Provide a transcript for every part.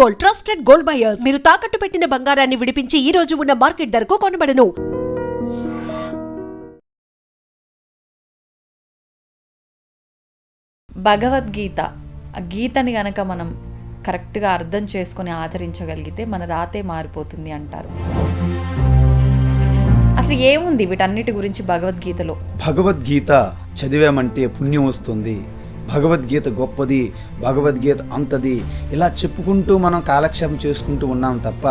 Gold, trusted gold buyers. మీరు తాకట్టు పెట్టిన బంగారాన్ని విడిపించి ఈ రోజు ఉన్న మార్కెట్ ధరకు కొనబడను. భగవద్గీత, ఆ గీతని గనక మనం కరెక్ట్గా అర్థం చేసుకొని ఆచరించగలిగితే మన రాతే మారిపోతుంది అంటారు. అసలు ఏముంది వీటన్నిటి గురించి భగవద్గీతలో? భగవద్గీత చదివామంటే పుణ్యం వస్తుంది, భగవద్గీత గొప్పది, భగవద్గీత అంతది, ఇలా చెప్పుకుంటూ మనం కాలక్షేపం చేసుకుంటూ ఉన్నాం తప్ప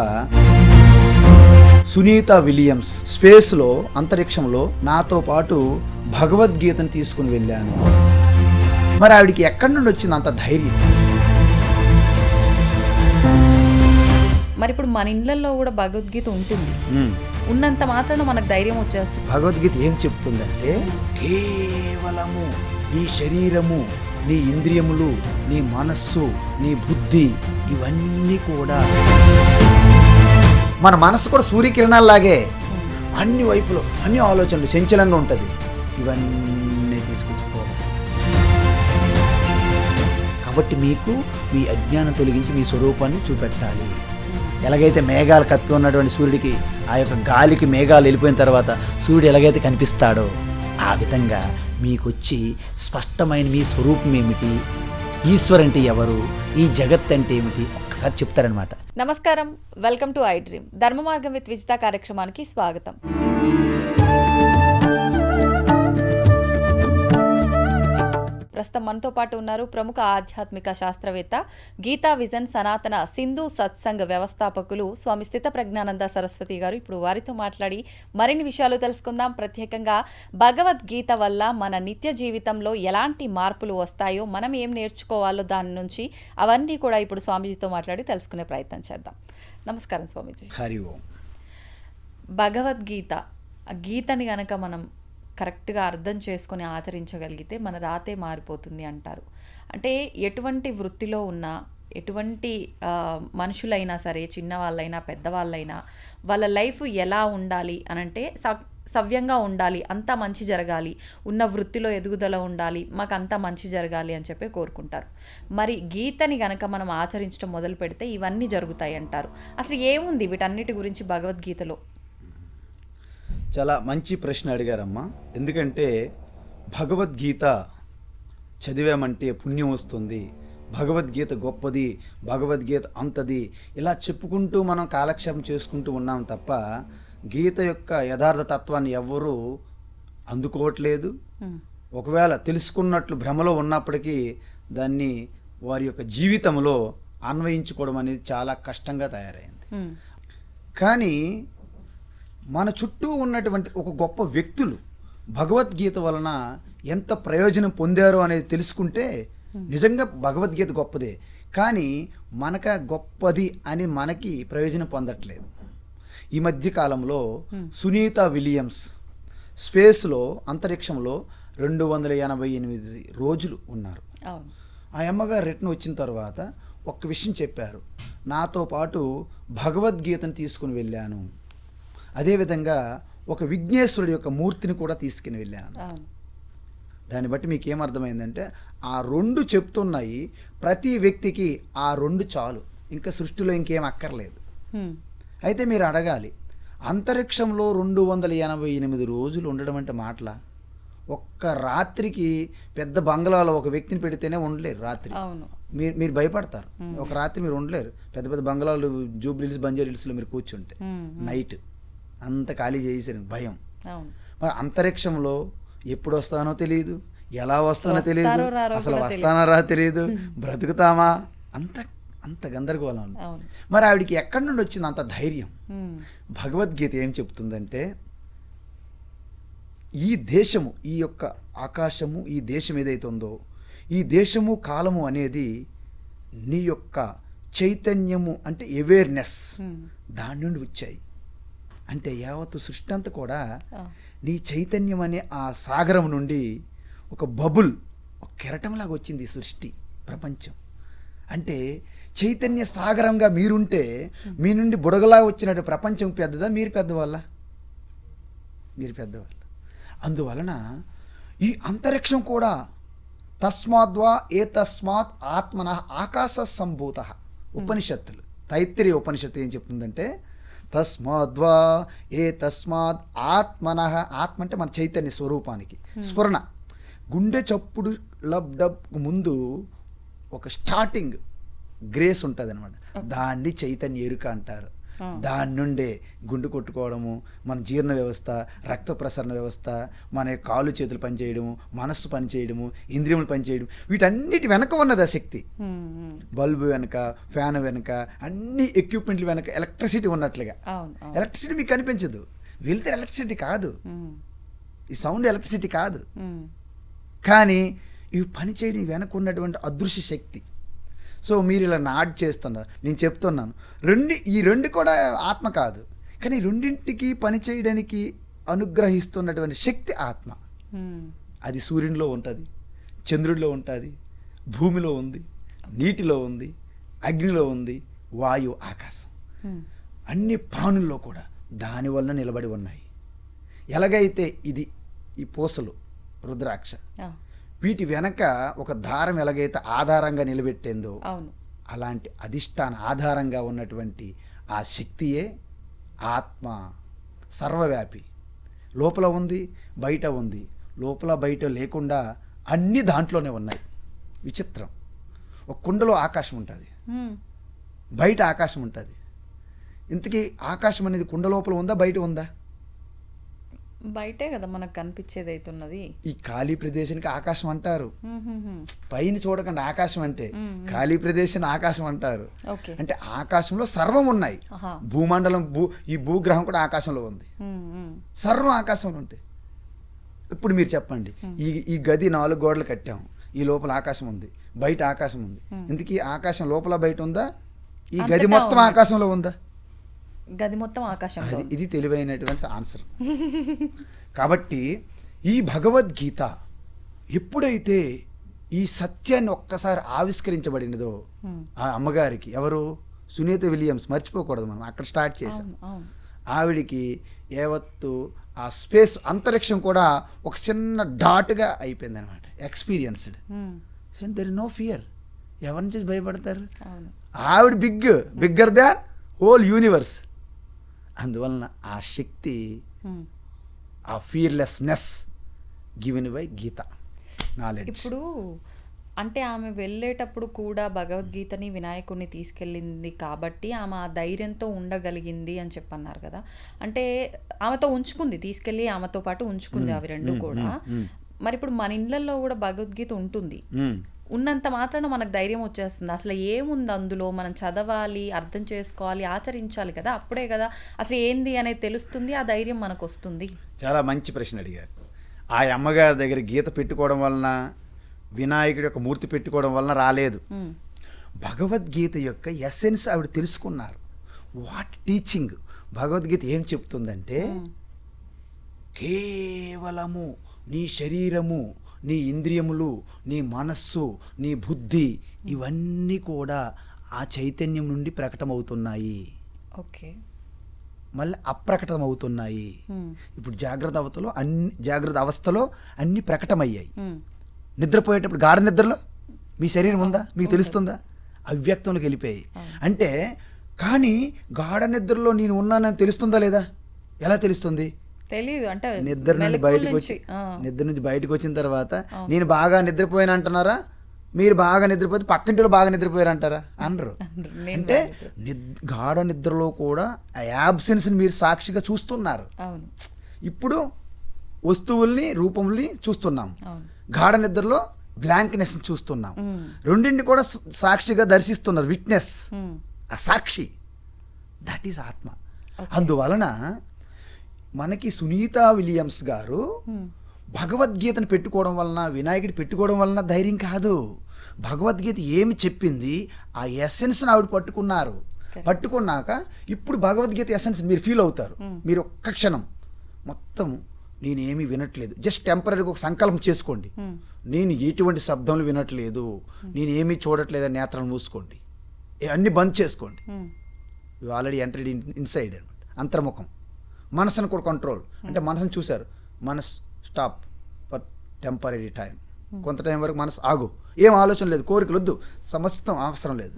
సునీత విలియమ్స్ స్పేస్లో, అంతరిక్షంలో నాతో పాటు భగవద్గీతను తీసుకుని వెళ్ళాను. మరి ఆవిడికి ఎక్కడి నుండి వచ్చింది అంత ధైర్యం? మరి ఇప్పుడు మన ఇళ్ళల్లో కూడా భగవద్గీత ఉంటుంది, ఉన్నంత మాత్రాన మనకు ధైర్యం వచ్చేస్తుంది. భగవద్గీత ఏం చెప్తుందంటే కేవలము నీ శరీరము, నీ ఇంద్రియములు, నీ మనస్సు, నీ బుద్ధి, ఇవన్నీ కూడా, మన మనస్సు కూడా సూర్యకిరణాల్లాగే అన్ని వైపులో అన్ని ఆలోచనలు చంచలంగా ఉంటుంది. ఇవన్నీ తీసుకొచ్చి ఫోకస్ చేస్తుంది. కాబట్టి మీకు మీ అజ్ఞానం తొలగించి మీ స్వరూపాన్ని చూపెట్టాలి. ఎలాగైతే మేఘాలు కప్పి ఉన్నటువంటి సూర్యుడికి, ఆ యొక్క గాలికి మేఘాలు వెళ్ళిపోయిన తర్వాత సూర్యుడు ఎలాగైతే కనిపిస్తాడో, ఆ విధంగా మీకొచ్చి స్పష్టమైన మీ స్వరూపం ఏమిటి, ఈశ్వర్ అంటే ఎవరు, ఈ జగత్ అంటే ఏమిటి ఒక్కసారి చెప్తారనమాట. నమస్కారం, వెల్కమ్ టు ఐ డ్రీమ్. ధర్మ మార్గం విత్ విజిత కార్యక్రమానికి స్వాగతం. ప్రస్తుతం మనతో పాటు ఉన్నారు ప్రముఖ ఆధ్యాత్మిక శాస్త్రవేత్త, గీతా విజన్ సనాతన సింధు సత్సంగ్ వ్యవస్థాపకులు స్వామి స్థిత ప్రజ్ఞానంద సరస్వతి గారు. ఇప్పుడు వారితో మాట్లాడి మరిన్ని విషయాలు తెలుసుకుందాం. ప్రత్యేకంగా భగవద్గీత వల్ల మన నిత్య జీవితంలో ఎలాంటి మార్పులు వస్తాయో, మనం ఏం నేర్చుకోవాలో దాని నుంచి, అవన్నీ కూడా ఇప్పుడు స్వామీజీతో మాట్లాడి తెలుసుకునే ప్రయత్నం చేద్దాం. నమస్కారం స్వామీజీ. హరి ఓం. భగవద్గీత, ఆ గీతని గనక మనం కరెక్ట్గా అర్థం చేసుకొని ఆచరించగలిగితే మన రాతే మారిపోతుంది అంటారు. అంటే ఎటువంటి వృత్తిలో ఉన్నా, ఎటువంటి మనుషులైనా సరే, చిన్నవాళ్ళైనా పెద్దవాళ్ళైనా, వాళ్ళ లైఫ్ ఎలా ఉండాలి అనంటే సవ్యంగా ఉండాలి, అంతా మంచి జరగాలి, ఉన్న వృత్తిలో ఎదుగుదల ఉండాలి, మాకు అంతా మంచి జరగాలి అని చెప్పి కోరుకుంటారు. మరి గీతని గనక మనం ఆచరించడం మొదలు పెడితే ఇవన్నీ జరుగుతాయి అంటారు. అసలు ఏముంది వీటన్నిటి గురించి భగవద్గీతలో? చాలా మంచి ప్రశ్న అడిగారమ్మా. ఎందుకంటే భగవద్గీత చదివామంటే పుణ్యం వస్తుంది, భగవద్గీత గొప్పది, భగవద్గీత అంతది, ఇలా చెప్పుకుంటూ మనం కాలక్షేపం చేసుకుంటూ ఉన్నాం తప్ప గీత యొక్క యథార్థ తత్వాన్ని ఎవ్వరూ అందుకోవట్లేదు. ఒకవేళ తెలుసుకున్నట్లు భ్రమలో ఉన్నప్పటికీ దాన్ని వారి యొక్క జీవితంలో అన్వయించుకోవడం అనేది చాలా కష్టంగా తయారైంది. కానీ మన చుట్టూ ఉన్నటువంటి ఒక గొప్ప వ్యక్తులు భగవద్గీత వలన ఎంత ప్రయోజనం పొందారో అనేది తెలుసుకుంటే నిజంగా భగవద్గీత గొప్పదే. కానీ మనక గొప్పది అని మనకి ప్రయోజనం పొందట్లేదు. ఈ మధ్య కాలంలో సునీత విలియమ్స్ స్పేస్లో, అంతరిక్షంలో 288 రోజులు ఉన్నారు. ఆ అమ్మగారు రిటర్న్ వచ్చిన తర్వాత ఒక్క విషయం చెప్పారు, నాతో పాటు భగవద్గీతను తీసుకుని వెళ్ళాను, అదేవిధంగా ఒక విఘ్నేశ్వరుడి యొక్క మూర్తిని కూడా తీసుకుని వెళ్ళాను. దాన్ని బట్టి మీకు ఏమర్థమైందంటే ఆ రెండు చెప్తున్నాయి, ప్రతి వ్యక్తికి ఆ రెండు చాలు, ఇంకా సృష్టిలో ఇంకేం అక్కర్లేదు. అయితే మీరు అడగాలి, అంతరిక్షంలో 288 రోజులు ఉండడం అంటే మాటలా? ఒక్క రాత్రికి పెద్ద బంగ్లాలో ఒక వ్యక్తిని పెడితేనే ఉండలేరు రాత్రి. మీరు భయపడతారు, ఒక రాత్రి మీరు ఉండలేరు. పెద్ద పెద్ద బంగ్లాలు జూబ్లీహిల్స్, బంజారాహిల్స్లో మీరు కూర్చుంటే నైట్ అంత ఖాళీ చేసేసారు, భయం. మరి అంతరిక్షంలో ఎప్పుడు వస్తానో తెలియదు, ఎలా వస్తానో తెలియదు, అసలు వస్తానో రా తెలియదు, బ్రతుకుతామా, అంత గందరగోళం. మరి ఆవిడికి ఎక్కడి నుండి వచ్చింది అంత ధైర్యం? భగవద్గీత ఏం చెప్తుందంటే, ఈ దేశము, ఈ యొక్క ఆకాశము, ఈ దేశం ఏదైతే ఉందో, ఈ దేశము కాలము అనేది నీ యొక్క చైతన్యము అంటే అవేర్నెస్, దాని నుండి వచ్చాయి. అంటే యావత్తు సృష్టి అంతా కూడా నీ చైతన్యం అనే ఆ సాగరం నుండి ఒక బబుల్, ఒక కెరటంలాగా వచ్చింది సృష్టి, ప్రపంచం. అంటే చైతన్య సాగరంగా మీరుంటే మీ నుండి బుడగలా వచ్చినట్టు ప్రపంచం పెద్దదా, మీరు పెద్దవాళ్ళ? మీరు పెద్దవాళ్ళు. అందువలన ఈ అంతరిక్షం కూడా తస్మాద్వా ఏ తస్మాత్ ఆత్మన ఆకాశ సంభూత, ఉపనిషత్తులు. తైత్తిరీయ ఉపనిషత్తు ఏం చెప్తుందంటే తస్మాద్వా ఏ తస్మాత్ ఆత్మనః, ఆత్మ అంటే మన చైతన్య స్వరూపానికి స్ఫురణ. గుండె చప్పుడు లబ్ డబ్ ముందు ఒక స్టార్టింగ్ గ్రేస్ ఉంటుంది అనమాట, దాన్ని చైతన్య ఎరుక అంటారు. దాని నుండే గుండె కొట్టుకోవడము, మన జీర్ణ వ్యవస్థ, రక్త ప్రసరణ వ్యవస్థ, మన కాళ్ళు చేతులు పనిచేయడము, మనస్సు పనిచేయడము, ఇంద్రియములు పనిచేయడం, వీటన్నిటి వెనక ఉన్నది ఆ శక్తి. బల్బు వెనక, ఫ్యాన్ వెనక, అన్ని ఎక్విప్మెంట్లు వెనక ఎలక్ట్రిసిటీ ఉన్నట్లుగా. ఎలక్ట్రిసిటీ మీకు కనిపించదు, వెళ్తే ఎలక్ట్రిసిటీ కాదు, ఈ సౌండ్ ఎలక్ట్రిసిటీ కాదు, కానీ ఇవి పనిచేయడం వెనక ఉన్నటువంటి అదృశ్య శక్తి. సో మీరు ఇలా నాడ్ చేస్తున్నారు, నేను చెప్తున్నాను ఈ రెండు కూడా ఆత్మ కాదు, కానీ రెండింటికి పనిచేయడానికి అనుగ్రహిస్తున్నటువంటి శక్తి ఆత్మ. అది సూర్యునిలో ఉంటుంది, చంద్రుడిలో ఉంటుంది, భూమిలో ఉంది, నీటిలో ఉంది, అగ్నిలో ఉంది, వాయువు, ఆకాశం, అన్ని ప్రాణుల్లో కూడా దానివల్ల నిలబడి ఉన్నాయి. ఎలాగైతే ఇది ఈ పూసలు రుద్రాక్ష, వీటి వెనక ఒక దారం ఎలాగైతే ఆధారంగా నిలబెట్టేందో, అలాంటి అధిష్టాన ఆధారంగా ఉన్నటువంటి ఆ శక్తియే ఆత్మ. సర్వవ్యాపి, లోపల ఉంది, బయట ఉంది, లోపల బయట లేకుండా అన్నీ దాంట్లోనే ఉన్నాయి. విచిత్రం. ఒక కుండలో ఆకాశం ఉంటుంది, బయట ఆకాశం ఉంటుంది. ఇంతకీ ఆకాశం అనేది కుండ లోపల ఉందా, బయట ఉందా? బయటే కదా మనకు కనిపించేది అవుతున్నది. ఈ ఖాళీ ప్రదేశానికి ఆకాశం అంటారు. పైన చూడకండి ఆకాశం అంటే, ఖాళీ ప్రదేశాన్ని ఆకాశం అంటారు. అంటే ఆకాశంలో సర్వం ఉన్నాయి. భూమండలం, ఈ భూగ్రహం కూడా ఆకాశంలో ఉంది, సర్వం ఆకాశంలో ఉంటాయి. ఇప్పుడు మీరు చెప్పండి, ఈ గది 4 గోడలు కట్టాము, ఈ లోపల ఆకాశం ఉంది, బయట ఆకాశం ఉంది. ఇందుకీ ఆకాశం లోపల బయట ఉందా, ఈ గది మొత్తం ఆకాశంలో ఉందా? గది మొత్తం ఆకాశం. ఇది తెలివైనటువంటి ఆన్సర్. కాబట్టి ఈ భగవద్గీత ఎప్పుడైతే ఈ సత్యాన్ని ఒక్కసారి ఆవిష్కరించబడినదో, ఆ అమ్మగారికి, ఎవరు, సునీత విలియమ్స్, మర్చిపోకూడదు మనం, అక్కడ స్టార్ట్ చేశాం. ఆవిడికి యావత్తు ఆ స్పేస్, అంతరిక్షం కూడా ఒక చిన్న డాట్గా అయిపోయింది అనమాట. Experienced, there is no fear. ఎవరి నుంచి భయపడతారు? ఆవిడ బిగ్గర్ దాన్ హోల్ యూనివర్స్. అందువలన ఆ శక్తి, ఆ fearlessness given by Gita knowledge. ఇప్పుడు అంటే ఆమె వెళ్ళేటప్పుడు కూడా భగవద్గీతని, వినాయకుడిని తీసుకెళ్ళింది కాబట్టి ఆమె ఆ ధైర్యంతో ఉండగలిగింది అని చెప్పన్నారు కదా. అంటే ఆమెతో ఉంచుకుంది, తీసుకెళ్ళి ఆమెతో పాటు ఉంచుకుంది అవి రెండు కూడా. మరి ఇప్పుడు మన ఇళ్ళల్లో కూడా భగవద్గీత ఉంటుంది, ఉన్నంత మాత్రాన మనకు ధైర్యం వచ్చేస్తుంది. అసలు ఏముంది అందులో, మనం చదవాలి, అర్థం చేసుకోవాలి, ఆచరించాలి కదా, అప్పుడే కదా అసలు ఏంది అనేది తెలుస్తుంది, ఆ ధైర్యం మనకు వస్తుంది. చాలా మంచి ప్రశ్న అడిగారు. ఆ అమ్మగారి దగ్గర గీత పెట్టుకోవడం వలన, వినాయకుడి యొక్క మూర్తి పెట్టుకోవడం వలన రాలేదు. భగవద్గీత యొక్క ఎసెన్స్ ఆవిడ తెలుసుకున్నారు. వాట్ టీచింగ్, భగవద్గీత ఏం చెప్తుందంటే, కేవలము నీ శరీరము, నీ ఇంద్రియములు, నీ మనస్సు, నీ బుద్ధి, ఇవన్నీ కూడా ఆ చైతన్యం నుండి ప్రకటమవుతున్నాయి. మళ్ళీ అప్రకటమవుతున్నాయి. ఇప్పుడు జాగ్రత్త అవస్థలో అన్ని ప్రకటమయ్యాయి. నిద్రపోయేటప్పుడు గాఢ నిద్రలో మీ శరీరం ఉందా, మీకు తెలుస్తుందా? అవ్యక్తంలోకి వెళ్ళిపోయాయి. అంటే కానీ గాఢ నిద్రలో నేను ఉన్నానని తెలుస్తుందా లేదా? ఎలా తెలుస్తుంది? తెలియదు. అంటే నిద్ర నుంచి బయటకు వచ్చిన తర్వాత నేను బాగా నిద్రపోయాను అంటున్నారా? మీరు బాగా నిద్రపోతే పక్కింటిలో బాగా నిద్రపోయారు అంటారా? అనరు. అంటే గాఢ నిద్రలో కూడా ఆ యాబ్సెన్స్ని మీరు సాక్షిగా చూస్తున్నారు. ఇప్పుడు వస్తువుల్ని, రూపంని చూస్తున్నాం. గాఢ నిద్రలో బ్లాంక్నెస్ చూస్తున్నాం. రెండింటిని కూడా సాక్షిగా దర్శిస్తున్నారు. విట్నెస్, ఆ సాక్షి, దట్ ఈస్ ఆత్మ. అందువలన మనకి సునీతా విలియమ్స్ గారు భగవద్గీతను పెట్టుకోవడం వలన, వినాయకుడి పెట్టుకోవడం వలన ధైర్యం కాదు. భగవద్గీత ఏమి చెప్పింది ఆ ఎసెన్స్ని ఆవిడ పట్టుకున్నారు. పట్టుకున్నాక ఇప్పుడు భగవద్గీత ఎసెన్స్ మీరు ఫీల్ అవుతారు. మీరు ఒక్క క్షణం మొత్తం నేనేమీ వినట్లేదు, జస్ట్ టెంపరీగా ఒక సంకల్పం చేసుకోండి, నేను ఎటువంటి శబ్దంలో వినట్లేదు, నేనేమీ చూడట్లేదని నేత్రాలు మూసుకోండి, అన్నీ బంద్ చేసుకోండి. యు ఆల్రెడీ ఎంటర్డ్ ఇన్సైడ్ అనమాట. అంతర్ముఖం. మనసును కూడా కంట్రోల్, అంటే మనసును చూశారు, మనసు స్టాప్ ఫర్ టెంపరీ టైం, కొంత టైం వరకు మనసు ఆగు, ఏం ఆలోచన లేదు, కోరికలు వద్దు, సమస్తం అవసరం లేదు.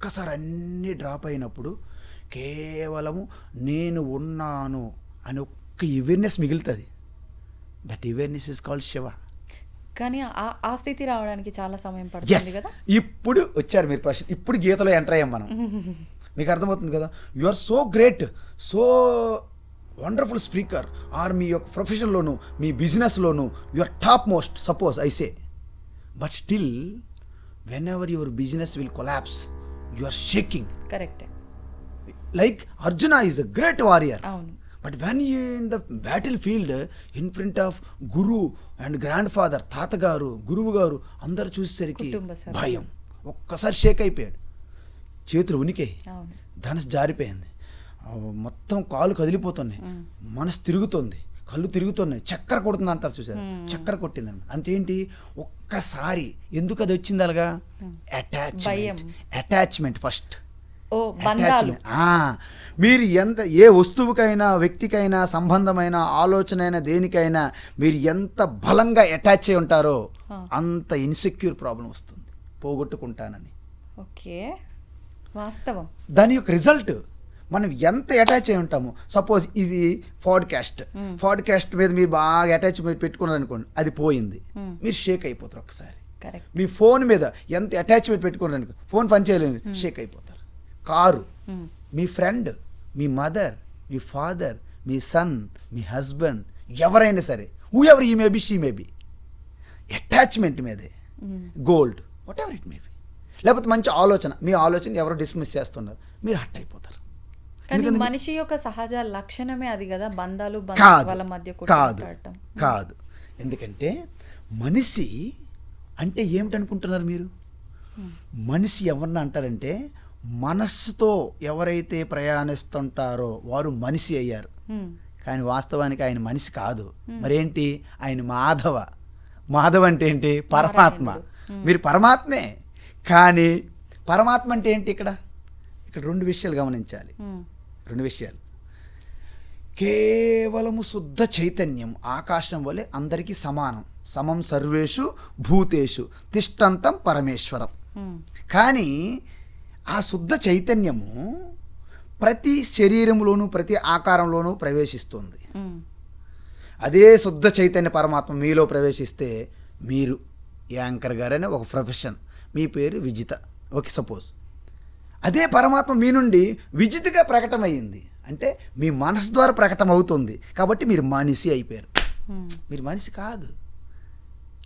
ఒక్కసారి అన్నీ డ్రాప్ అయినప్పుడు కేవలము నేను ఉన్నాను అని ఒక్క అవేర్నెస్ మిగులుతుంది. That awareness is called Shiva. కానీ ఆ స్థితి రావడానికి చాలా సమయం ఎస్, పడుతుంది కదా. ఇప్పుడు వచ్చారు మీరు ప్రశ్న. ఇప్పుడు గీతలో ఎంటర్ అయ్యాం మనం. మీకు అర్థమవుతుంది కదా. You are so great, so wonderful speaker, or మీ యొక్క ప్రొఫెషన్లోను మీ బిజినెస్లోను you are top most, suppose I say. But still whenever your business will collapse you are shaking. కరెక్టే. Like Arjuna is a great warrior. అవును. But when you in the battle field in front of guru and grandfather, తాతగారు, గురువు గారు అందరు చూసేసరికి కుటుంబ సభ్యులు. భయం. ఒక్కసారి షేక్ అయిపోయాడు, చేతులు ఉనికి, అవును. ధనసు జారిపోయింది, మొత్తం కాలు కదిలిపోతున్నాయి, మనసు తిరుగుతుంది, కళ్ళు తిరుగుతున్నాయి, చక్కెర కొడుతుంది అంటారు చూసారు, చక్కెర కొట్టింది. అంతేంటి ఒక్కసారి ఎందుకు అది వచ్చింది అలాగా? Attachment first. ఓ బంధాలు. మీరు ఎంత ఏ వస్తువుకైనా వ్యక్తికైనా సంబంధమైన ఆలోచన దేనికైనా మీరు ఎంత బలంగా అటాచ్ అయి ఉంటారో అంత ఇన్సెక్యూర్ ప్రాబ్లం వస్తుంది, పోగొట్టుకుంటానని. ఓకే, వాస్తవం. దాని యొక్క రిజల్ట్ మనం ఎంత అటాచ్ అయి ఉంటామో. సపోజ్ ఇది పాడ్కాస్ట్ మీద మీరు బాగా అటాచ్మెంట్ పెట్టుకున్నారు అనుకోండి, అది పోయింది, మీరు షేక్ అయిపోతారు ఒక్కసారి. కరెక్ట్. మీ ఫోన్ మీద ఎంత అటాచ్మెంట్ పెట్టుకున్నారు అనుకో, ఫోన్ పనిచేయలేదు, షేక్ అయిపోతారు. కారు, మీ ఫ్రెండ్, మీ మదర్, మీ ఫాదర్, మీ సన్, మీ హస్బెండ్, ఎవరైనా సరే, హూ ఎవర్ ఈ మేబీ, షీ మేబీ, అటాచ్మెంట్ మీదే. Gold, what ever it maybe. లేకపోతే మంచి ఆలోచన, మీ ఆలోచన ఎవరో డిస్మిస్ చేస్తున్నారు, మీరు హట్ అయిపోతారు. కానీ మనిషి యొక్క సహజ లక్షణమే అది కదా, బంధాలు వాళ్ళ మధ్య కాదు. ఎందుకంటే మనిషి అంటే ఏమిటనుకుంటున్నారు మీరు? మనిషి ఎవరన్నా అంటారంటే మనస్సుతో ఎవరైతే ప్రయాణిస్తుంటారో వారు మనిషి అయ్యారు. కానీ వాస్తవానికి ఆయన మనిషి కాదు, మరేంటి? ఆయన మాధవ అంటే ఏంటి? పరమాత్మ. మీరు పరమాత్మే. కానీ పరమాత్మ అంటే ఏంటి? ఇక్కడ రెండు విషయాలు గమనించాలి. రెండు విషయాలు. కేవలము శుద్ధ చైతన్యం, ఆకాశం వలె అందరికీ సమానం, సమం సర్వేషు భూతేషు తిష్టంతం పరమేశ్వరం. కానీ ఆ శుద్ధ చైతన్యము ప్రతి శరీరంలోనూ ప్రతి ఆకారంలోనూ ప్రవేశిస్తుంది. అదే శుద్ధ చైతన్య పరమాత్మ మీలో ప్రవేశిస్తే, మీరు యాంకర్ గారనే ఒక ప్రొఫెషన్, మీ పేరు విజిత, ఓకే సపోజ్. అదే పరమాత్మ మీ నుండి విజితగా ప్రకటమయ్యింది అంటే మీ మనసు ద్వారా ప్రకటన అవుతుంది. కాబట్టి మీరు మనిషి అయిపోయారు. మీరు మనిషి కాదు,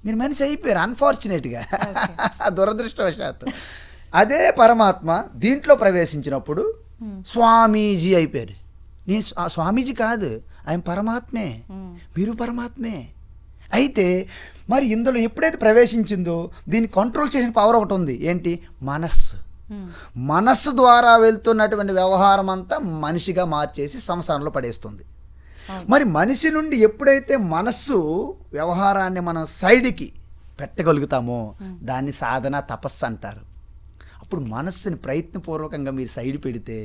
మీరు మనిషి అయిపోయారు అన్ఫార్చునేట్గా, దురదృష్టవశాత్తు. అదే పరమాత్మ దీంట్లో ప్రవేశించినప్పుడు స్వామీజీ అయిపోయారు. నేను స్వామీజీ కాదు, ఆయన పరమాత్మే, మీరు పరమాత్మే. అయితే మరి ఇందులో ఎప్పుడైతే ప్రవేశించిందో దీన్ని కంట్రోల్ చేసిన పవర్ ఒకటి ఉంది. ఏంటి? మనస్సు ద్వారా వెళ్తున్నటువంటి వ్యవహారం అంతా మనిషిగా మార్చేసి సంసారంలో పడేస్తుంది. మరి మనిషి నుండి ఎప్పుడైతే మనస్సు వ్యవహారాన్ని మనం సైడ్కి పెట్టగలుగుతామో దాన్ని సాధన, తపస్సు అంటారు. అప్పుడు మనస్సుని ప్రయత్నపూర్వకంగా మీరు సైడ్ పెడితే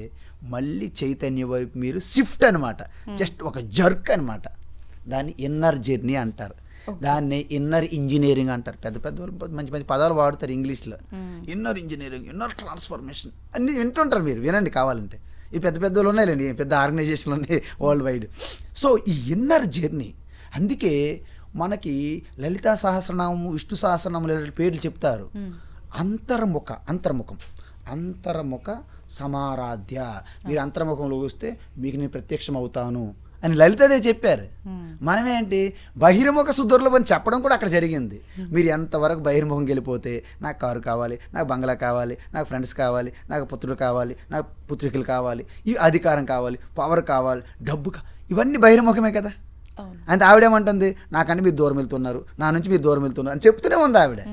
మళ్ళీ చైతన్య వైపు మీరు షిఫ్ట్ అనమాట, జస్ట్ ఒక జర్క్ అనమాట. దాన్ని ఇన్నర్ జర్నీ అంటారు, దాన్ని ఇన్నర్ ఇంజనీరింగ్ అంటారు. పెద్ద పెద్ద మంచి మంచి పదాలు వాడతారు ఇంగ్లీష్లో. ఇన్నర్ ఇంజనీరింగ్, ఇన్నర్ ట్రాన్స్ఫర్మేషన్ అన్నీ వింటుంటారు, మీరు వినండి కావాలంటే. ఈ పెద్ద పెద్దలు ఉన్నాయిలేండి, పెద్ద ఆర్గనైజేషన్లు ఉన్నాయి వరల్డ్ వైడ్. సో ఈ ఇన్నర్ జర్నీ, అందుకే మనకి లలితా సహస్రనామము, విష్ణు సహస్రనామం ఇలాంటి పేర్లు చెప్తారు. అంతర్ముఖ సమారాధ్య. మీరు అంతర్ముఖంలో వస్తే మీకు నేను ప్రత్యక్షం అవుతాను అని లలితదే చెప్పారు. మనమేంటి బహిర్ముఖ సుదుర్లభం చెప్పడం కూడా అక్కడ జరిగింది. మీరు ఎంతవరకు బహిర్ముఖం వెళ్ళిపోతే నాకు కారు కావాలి, నాకు బంగ్లా కావాలి, నాకు ఫ్రెండ్స్ కావాలి, నాకు పుత్రుడు కావాలి, నాకు పుత్రికలు కావాలి, ఈ అధికారం కావాలి, పవర్ కావాలి, డబ్బు ఇవన్నీ బహిర్ముఖమే కదా. అంటే ఆవిడేమంటుంది? నాకంటే మీరు దూరం వెళ్తున్నారు, నా నుంచి మీరు దూరం వెళ్తున్నారు అని చెప్తూనే ఉంది ఆవిడ.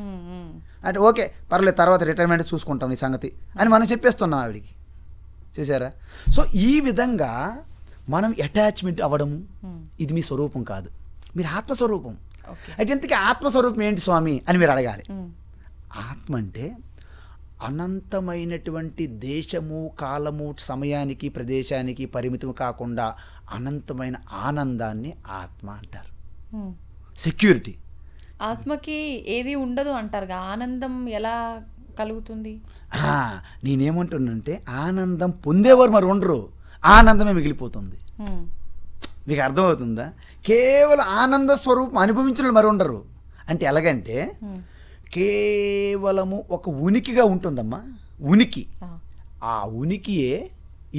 అంటే ఓకే పర్లేదు, తర్వాత రిటైర్మెంట్ చూసుకుంటాం ఈ సంగతి అని మనం చెప్పేస్తున్నాం ఆవిడికి. చూసారా? సో ఈ విధంగా మనం అటాచ్మెంట్ అవ్వడము, ఇది మీ స్వరూపం కాదు, మీరు ఆత్మస్వరూపం. అయితే ఇంతకీ ఆత్మస్వరూపం ఏంటి స్వామి అని మీరు అడగాలి. ఆత్మ అంటే అనంతమైనటువంటి దేశము, కాలము, సమయానికి, ప్రదేశానికి పరిమితం కాకుండా అనంతమైన ఆనందాన్ని ఆత్మ అంటారు. సెక్యూరిటీ. ఆత్మకి ఏది ఉండదు అంటారుగా, ఆనందం ఎలా కలుగుతుంది? నేనేమంటున్నానంటే ఆనందం పొందేవారు మరి ఉండరు, ఆనందమే మిగిలిపోతుంది. మీకు అర్థమవుతుందా? కేవలం ఆనంద స్వరూపం అనుభవించిన వాళ్ళు మరి ఉండరు. అంటే ఎలాగంటే కేవలము ఒక ఉనికిగా ఉంటుందమ్మా, ఉనికి. ఆ ఉనికియే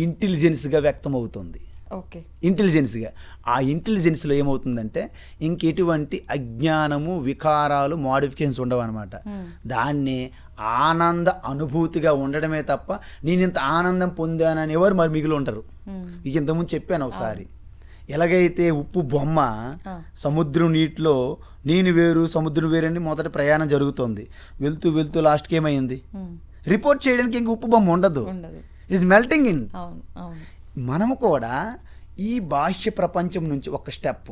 ఇంటెలిజెన్స్గా వ్యక్తం అవుతుంది. ఓకే, ఇంటెలిజెన్స్గా. ఆ ఇంటెలిజెన్స్లో ఏమవుతుందంటే ఇంకెటువంటి అజ్ఞానము, వికారాలు, మోడిఫికేషన్స్ ఉండవు అనమాట. దాన్ని ఆనంద అనుభూతిగా ఉండడమే తప్ప నేను ఇంత ఆనందం పొందానని ఎవరు మరి మిగిలి ఉంటారు. మీకు ఇంతకుముందు చెప్పాను ఒకసారి, ఎలాగైతే ఉప్పు బొమ్మ సముద్రం నీటిలో నేను వేరు సముద్రం వేరని మొదట ప్రయాణం జరుగుతుంది. వెళ్తూ వెళ్తూ లాస్ట్కి ఏమైంది? రిపోర్ట్ చేయడానికి ఇంక ఉప్పు బొమ్మ ఉండదు. It is melting in. మనము కూడా ఈ బాహ్య ప్రపంచం నుంచి ఒక స్టెప్,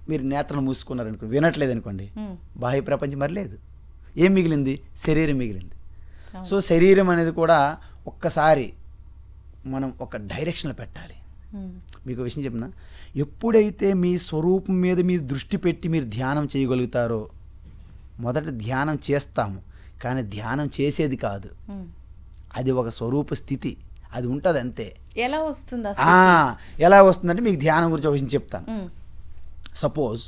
మీరు నేత్రలు మూసుకున్నారనుకోండి, వినట్లేదు అనుకోండి, బాహ్య ప్రపంచం మరి లేదు. ఏం మిగిలింది? శరీరం మిగిలింది. సో శరీరం అనేది కూడా ఒక్కసారి మనం ఒక డైరెక్షన్లో పెట్టాలి. మీకు విషయం చెప్పిన, ఎప్పుడైతే మీ స్వరూపం మీద మీరు దృష్టి పెట్టి మీరు ధ్యానం చేయగలుగుతారో, మొదట ధ్యానం చేస్తాము కానీ ధ్యానం చేసేది కాదు, అది ఒక స్వరూప స్థితి, అది ఉంటుంది అంతే. ఎలా వస్తుంది? ఎలా వస్తుందంటే మీకు ధ్యానం గురించి ఒక విషయం చెప్తాను. సపోజ్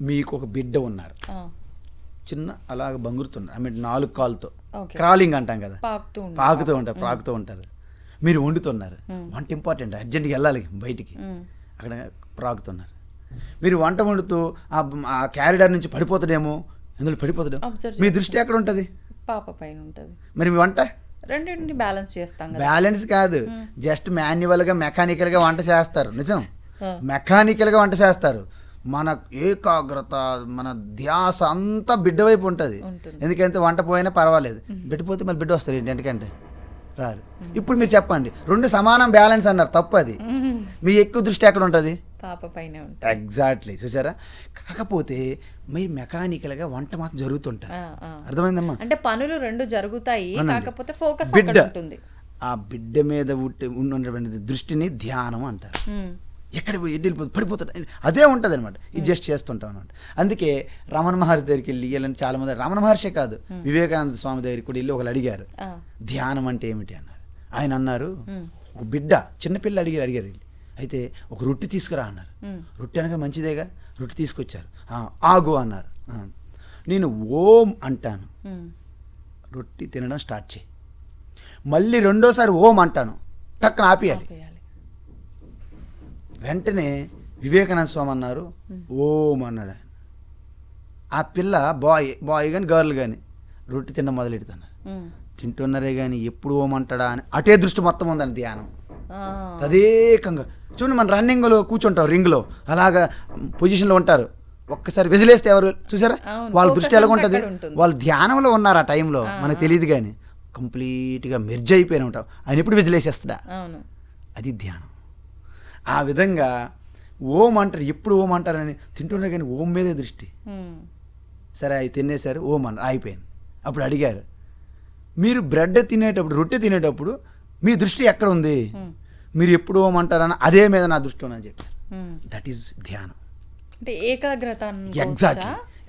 మీకు ఒక బిడ్డ ఉన్నారు, చిన్న అలాగ బంగురుతున్నారు, ఐ మీన్ 4 కాళ్ళతో క్రాలింగ్ అంటాం కదా, పాకుతూ ఉంటారు. మీరు వండుతున్నారు, వంట ఇంపార్టెంట్, అర్జెంట్గా వెళ్ళాలి బయటికి, అక్కడ ప్రాగుతున్నారు. మీరు వంట వండుతూ ఆ క్యారిడార్ నుంచి పడిపోతాడేమో, ఎందులో పడిపోతాడేమో, మీ దృష్టి ఎక్కడ ఉంటుంది? పాప పైన ఉంటుంది. మరి మీ వంట రెండింటిని బ్యాలెన్స్ చేస్తాం. బ్యాలెన్స్ కాదు, జస్ట్ మాన్యువల్గా మెకానికల్గా వంట చేస్తారు. నిజం, మెకానికల్గా వంట చేస్తారు. మన ఏకాగ్రత, మన ధ్యాస అంతా బిడ్డ వైపు ఉంటుంది. ఎందుకంటే వంట పోయినా పర్వాలేదు, బిడ్డపోతే మళ్ళీ బిడ్డ వస్తారు ఏంటి, ఎందుకంటే రారు. ఇప్పుడు మీరు చెప్పండి, 2 సమానం బ్యాలెన్స్ అన్నారు, తప్పు అది. మీ ఎక్కువ దృష్టి ఎక్కడ ఉంటుంది? పాప పైన. ఎగ్జాక్ట్లీ, చూసారా? కాకపోతే మీరు మెకానికల్గా వంట మాత్రం జరుగుతుంటారు. అర్థమైందమ్మా? అంటే పనులు 2 జరుగుతాయి, కాకపోతే ఫోకస్ బిడ్డ, ఉంటుంది. ఆ బిడ్డ మీద ఉన్నటువంటి దృష్టిని ధ్యానం అంటారు. ఎక్కడ వెళ్ళిపోతుంది, పడిపోతుంది, అదే ఉంటుంది అనమాట. ఇది జస్ట్ చేస్తుంటాం అనమాట. అందుకే రమణ మహర్షి దగ్గరికి వెళ్ళి వెళ్ళని చాలామంది, రమణ మహర్షే కాదు, వివేకానంద స్వామి దగ్గరికి కూడా వెళ్ళి ఒకరు అడిగారు ధ్యానం అంటే ఏమిటి అన్నారు. ఆయన అన్నారు, ఒక బిడ్డ చిన్నపిల్ల అడిగారు వెళ్ళి, అయితే ఒక రొట్టె తీసుకురా అన్నారు. రొట్టె అనగా మంచిదేగా, రొట్టె తీసుకొచ్చారు. ఆగు అన్నారు. నేను ఓం అంటాను, రొట్టె తినడం స్టార్ట్ చేయి. మళ్ళీ రెండోసారి ఓం అంటాను, టక్కన ఆపేయాలి. వెంటనే వివేకానంద స్వామి అన్నారు, ఓం అన్నాడు ఆయన. ఆ పిల్ల బాయ్ కానీ గర్ల్ కానీ రొట్టె తినడం మొదలెడుతున్నారు. తింటున్నారే కానీ ఎప్పుడు ఓం అంటాడా అని అటే దృష్టి మొత్తం ఉందని ధ్యానం. తదేకంగా చూడండి, మన రన్నింగ్లో కూర్చుంటాం, రింగ్లో అలాగా పొజిషన్లో ఉంటారు. ఒక్కసారి విజిలేస్తే ఎవరు చూసారా, వాళ్ళ దృష్టి ఎలా ఉంటుంది? వాళ్ళు ధ్యానంలో ఉన్నారు ఆ టైంలో, మనకు తెలియదు కానీ కంప్లీట్గా మెర్జ్ అయిపోయిన ఉంటాం. ఆయన ఎప్పుడు విజిలేసేస్తాడా? అది ధ్యానం. ఆ విధంగా ఓం అంటారు, ఎప్పుడు ఓం అంటారని తింటున్నా కానీ ఓం మీదే దృష్టి. సరే అవి తినేసారు, ఓం అన్నారు, అయిపోయింది. అప్పుడు అడిగారు, మీరు బ్రెడ్ తినేటప్పుడు, రొట్టె తినేటప్పుడు మీ దృష్టి ఎక్కడ ఉంది? మీరు ఎప్పుడు ఓం అంటారని అదే మీద నా దృష్టి ఉందని చెప్పారు. దట్ ఈస్ ధ్యానం. అంటే ఏకాగ్రత.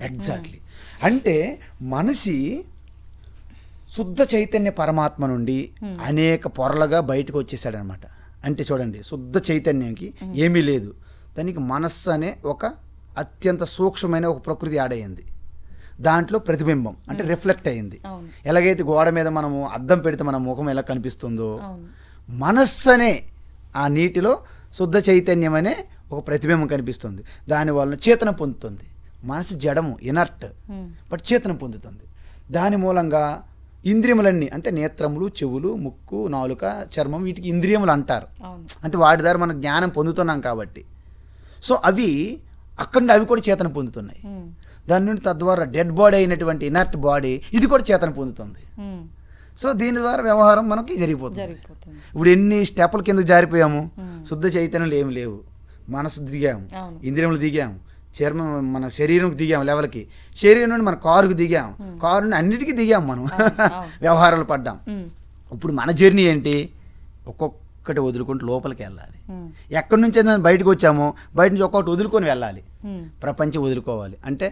ఎగ్జాక్ట్లీ. అంటే మనిషి శుద్ధ చైతన్య పరమాత్మ నుండి అనేక పొరలుగా బయటకు వచ్చేసాడనమాట. అంటే చూడండి, శుద్ధ చైతన్యంకి ఏమీ లేదు, దానికి మనస్సు అనే ఒక అత్యంత సూక్ష్మమైన ఒక ప్రకృతి ఆడయింది. దాంట్లో ప్రతిబింబం అంటే రిఫ్లెక్ట్ అయింది. ఎలాగైతే గోడ మీద మనము అద్దం పెడితే మన ముఖం ఎలా కనిపిస్తుందో, మనస్సు అనే ఆ నీటిలో శుద్ధ చైతన్యం అనే ఒక ప్రతిబింబం కనిపిస్తుంది. దానివల్ల చేతన పొందుతుంది. మనసు జడము, ఇనర్ట్, బట్ చేతన పొందుతుంది. దాని మూలంగా ఇంద్రియములన్నీ, అంటే నేత్రములు, చెవులు, ముక్కు, నాలుక, చర్మం, వీటికి ఇంద్రియములు అంటారు. అంటే వాటి ద్వారా మనం జ్ఞానం పొందుతున్నాం కాబట్టి. సో అవి అక్కడ నుండి అవి కూడా చేతన పొందుతున్నాయి. దాని నుండి తద్వారా డెడ్ బాడీ అయినటువంటి ఇనర్ట్ బాడీ ఇది కూడా చేతన పొందుతుంది. సో దీని ద్వారా వ్యవహారం మనకి జరిగిపోతుంది. ఇప్పుడు ఎన్ని స్టెప్పుల కింద జారిపోయాము, శుద్ధ చైతన్యాలు ఏమి లేవు. మనసు దిగాము, ఇంద్రియములు దిగాము, చర్మం మన శరీరంకి దిగాము లెవెల్కి, శరీరం నుండి మన కారుకు దిగాము, కారు నుండి అన్నిటికీ దిగాము మనం. వ్యవహారాలు పడ్డాం. ఇప్పుడు మన జర్నీ ఏంటి? ఒక్కొక్కటి వదులుకుంటూ లోపలికి వెళ్ళాలి. ఎక్కడి నుంచి బయటకు వచ్చామో బయట నుంచి ఒక్కొక్కటి వదులుకొని వెళ్ళాలి. ప్రపంచం వదులుకోవాలి. అంటే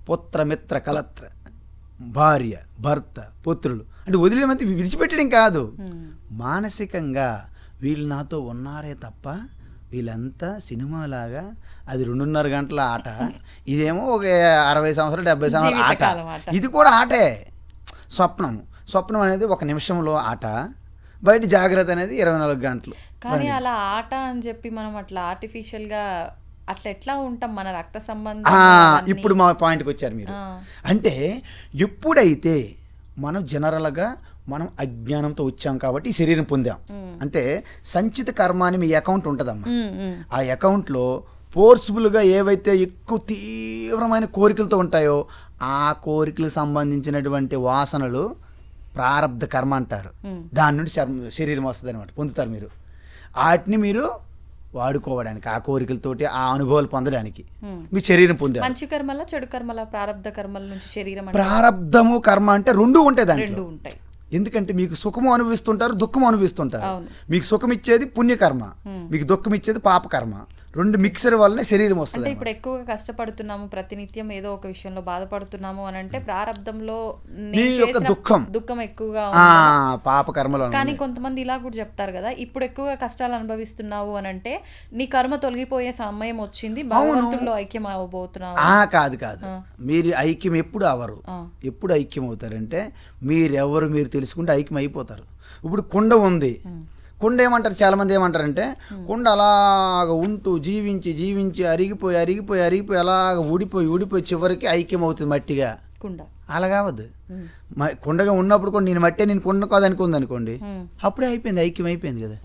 పుత్ర మిత్ర కలత్ర భార్య, భర్త, పుత్రులు అంటే వదిలేమంటే విడిచిపెట్టడం కాదు, మానసికంగా వీళ్ళు నాతో ఉన్నారే తప్ప వీళ్ళంతా సినిమాలాగా అది 2.5 గంటల ఆట, ఇదేమో ఒక 60 సంవత్సరాలు 70 సంవత్సరాల ఆట. జీవితకాలం ఆట. ఇది కూడా ఆటే. స్వప్నం అనేది 1 నిమిషంలో ఆట, బయట జాగ్రత్త అనేది 24 గంటలు. కానీ అలా ఆట అని చెప్పి మనం అట్లా ఆర్టిఫిషియల్గా అట్లా ఎట్లా ఉంటాం? మన రక్త సంబంధం ఇప్పుడు మా పాయింట్కి వచ్చారు మీరు. అంటే ఎప్పుడైతే మనం జనరల్గా మనం అజ్ఞానంతో వచ్చాం కాబట్టి ఈ శరీరం పొందాం. అంటే సంచిత కర్మ అని మీ అకౌంట్ ఉంటుందమ్మా. ఆ అకౌంట్లో ఫోర్స్ఫుల్గా ఏవైతే ఎక్కువ తీవ్రమైన కోరికలతో ఉంటాయో ఆ కోరికలకు సంబంధించినటువంటి వాసనలు ప్రారబ్ధ కర్మ అంటారు. దాని నుండి శరీరం వస్తుంది అనమాట, పొందుతారు మీరు. వాటిని మీరు వాడుకోవడానికి, ఆ కోరికలతోటి ఆ అనుభవాలు పొందడానికి మీ శరీరం పొందారు. మంచి కర్మల చెడు కర్మల ప్రారబ్ధ కర్మల నుంచి శరీరం ప్రారబ్ధము కర్మ అంటే 2 ఉంటాయి దాంట్లో. 2 ఉంటాయి. ఎందుకంటే మీకు సుఖము అనుభవిస్తుంటారు, దుఃఖము అనుభవిస్తుంటారు. మీకు సుఖం ఇచ్చేది పుణ్యకర్మ, మీకు దుఃఖం ఇచ్చేది పాపకర్మ. 2 మిక్సర్ వల్లనే శరీరం వస్తుంది. అంటే ఇప్పుడు ఎక్కువగా కష్టపడుతున్నాము, ప్రతినిత్యం ఏదో ఒక విషయంలో బాధపడుతున్నాము అని అంటే ప్రారబ్ధంలో దుఃఖం ఎక్కువగా పాపకర్మలో. కానీ కొంతమంది ఇలా కూడా చెప్తారు కదా, ఇప్పుడు ఎక్కువగా కష్టాలు అనుభవిస్తున్నావు అని అంటే నీ కర్మ తొలగిపోయే సమయం వచ్చింది, భగవంతుడిలో ఐక్యం అవ్వబోతున్నావు. కాదు మీరు ఐక్యం ఎప్పుడు అవ్వరు. ఎప్పుడు ఐక్యం అవుతారంటే మీరు తెలుసుకుంటే ఐక్యం అయిపోతారు. ఇప్పుడు కుండ ఉంది, కుండ ఏమంటారు, చాలామంది ఏమంటారంటే కుండ అలాగ ఉంటూ జీవించి అరిగిపోయి అలాగ ఊడిపోయి చివరికి ఐక్యం అవుతుంది మట్టిగా. కుండ అలా కావద్దు. కుండగా ఉన్నప్పుడు కూడా నేను మట్టే, నేను కుండ కాదనుకుంది అనుకోండి, అప్పుడే అయిపోయింది, ఐక్యం అయిపోయింది కదా.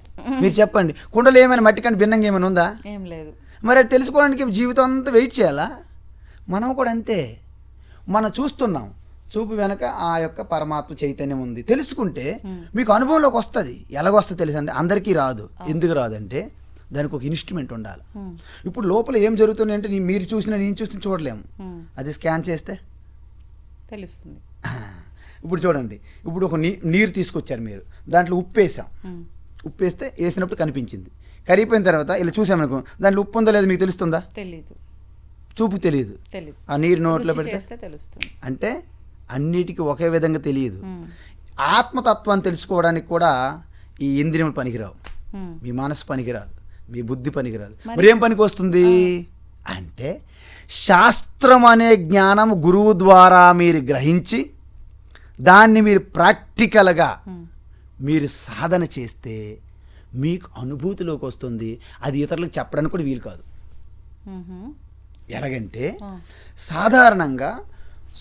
మీరు చెప్పండి, కుండలో ఏమైనా మట్టి కంటే భిన్నంగా ఏమైనా ఉందా? ఏం లేదు. మరి అది తెలుసుకోవడానికి జీవితం అంతా వెయిట్ చేయాలా? మనం కూడా అంతే. మనం చూస్తున్నాం, చూపు వెనక ఆ యొక్క పరమాత్మ చైతన్యం ఉంది. తెలుసుకుంటే మీకు అనుభవంలోకి వస్తుంది. ఎలాగొస్తుంది తెలుసు అంటే అందరికీ రాదు. ఎందుకు రాదంటే దానికి ఒక ఇన్స్ట్రుమెంట్ ఉండాలి. ఇప్పుడు లోపల ఏం జరుగుతుంది అంటే మీరు చూసినా నేను చూసిన చూడలేము, అది స్కాన్ చేస్తే తెలుస్తుంది. ఇప్పుడు చూడండి, ఇప్పుడు ఒక నీరు తీసుకొచ్చారు మీరు, దాంట్లో ఉప్పు వేసాం, ఉప్పు వేస్తే వేసినప్పుడు కనిపించింది. కరిగిపోయిన తర్వాత ఇలా చూసామనుకో, దాంట్లో ఉప్పు ఉందో లేదో మీకు తెలుస్తుందా? తెలీదు. చూపు తెలియదు. ఆ నీరు నోట్లో పెడితే తెలుస్తుంది. అంటే అన్నిటికీ ఒకే విధంగా తెలియదు. ఆత్మతత్వాన్ని తెలుసుకోవడానికి కూడా ఈ ఇంద్రియములు పనికిరావు, మీ మనసు పనికిరాదు, మీ బుద్ధి పనికిరాదు. మరి ఏం పనికి వస్తుంది అంటే శాస్త్రం అనే జ్ఞానం గురువు ద్వారా మీరు గ్రహించి దాన్ని మీరు ప్రాక్టికల్గా మీరు సాధన చేస్తే మీకు అనుభూతిలోకి వస్తుంది. అది ఇతరులకు చెప్పడానికి కూడా వీలు కాదు. ఎలాగంటే సాధారణంగా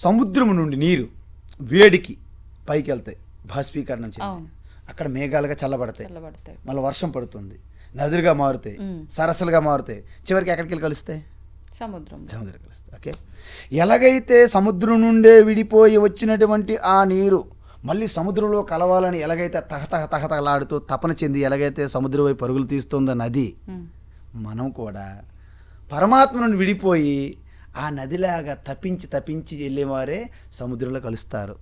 సముద్రం నుండి నీరు వేడికి పైకి వెళ్తాయి, బాష్పీకరణ చెంది అక్కడ మేఘాలుగా చల్లబడతాయి, మళ్ళీ వర్షం పడుతుంది, నదులుగా మారుతాయి, సరస్సులుగా మారుతాయి, చివరికి ఎక్కడికి వెళ్ళి కలుస్తాయి? సముద్రం కలుస్తాయి. ఓకే, ఎలాగైతే సముద్రం నుండే విడిపోయి వచ్చినటువంటి ఆ నీరు మళ్ళీ సముద్రంలో కలవాలని ఎలాగైతే తహతహలాడుతూ తపన చెంది ఎలాగైతే సముద్రం వైపు పరుగులు తీస్తుందో నది, మనం కూడా పరమాత్మ నుండి విడిపోయి ఆ నదిలాగా తప్పించి వెళ్ళేవారే సముద్రంలో కలుస్తారు.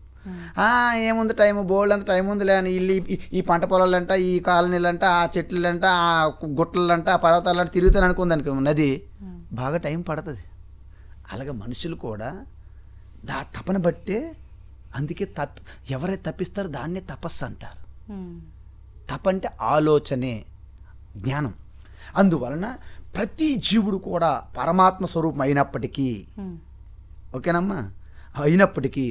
ఏముంది టైము, బోల్డ్ అంత టైం ఉందిలే అని ఇల్లు ఈ పంట పొలాలంట, ఈ కాలనీలంట, ఆ చెట్లంట, ఆ గుట్టలంట, ఆ పర్వతాలంట తిరుగుతాను అనుకుంది అనుకో, నది బాగా టైం పడుతుంది. అలాగే మనుషులు కూడా తపన బట్టే, అందుకే ఎవరైతే తప్పిస్తారో దాన్నే తపస్సు అంటారు. తపంటే ఆలోచనే జ్ఞానం. అందువలన ప్రతి జీవుడు కూడా పరమాత్మ స్వరూపం అయినప్పటికీ, ఓకేనమ్మా, అయినప్పటికీ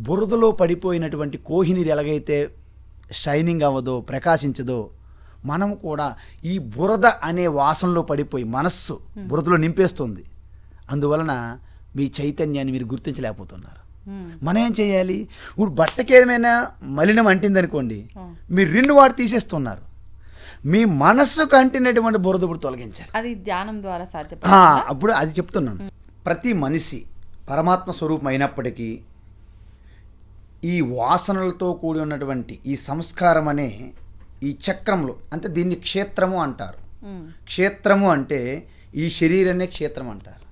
బురదలో పడిపోయినటువంటి కోహినీరు ఎలాగైతే షైనింగ్ అవ్వదో, ప్రకాశించదో, మనం కూడా ఈ బురద అనే వాసనలో పడిపోయి మనస్సు బురదలో నింపేస్తుంది. అందువలన మీ చైతన్యాన్ని మీరు గుర్తించలేకపోతున్నారు. మనం ఏం చేయాలి? ఇప్పుడు బట్టకి ఏమైనా మలినం అంటిందనుకోండి, మీరు 2 వాడు తీసేస్తున్నారు. మీ మనస్సుకు అంటినటువంటి బురద ఇప్పుడు తొలగించాలి. అది ధ్యానం ద్వారా సాధ్యం. అప్పుడు అది చెప్తున్నాను. ప్రతి మనిషి పరమాత్మ స్వరూపం అయినప్పటికీ ఈ వాసనలతో కూడి ఉన్నటువంటి ఈ సంస్కారం అనే ఈ చక్రంలో, అంటే దీన్ని క్షేత్రము అంటారు. క్షేత్రము అంటే ఈ శరీరాన్నే క్షేత్రం అంటారు.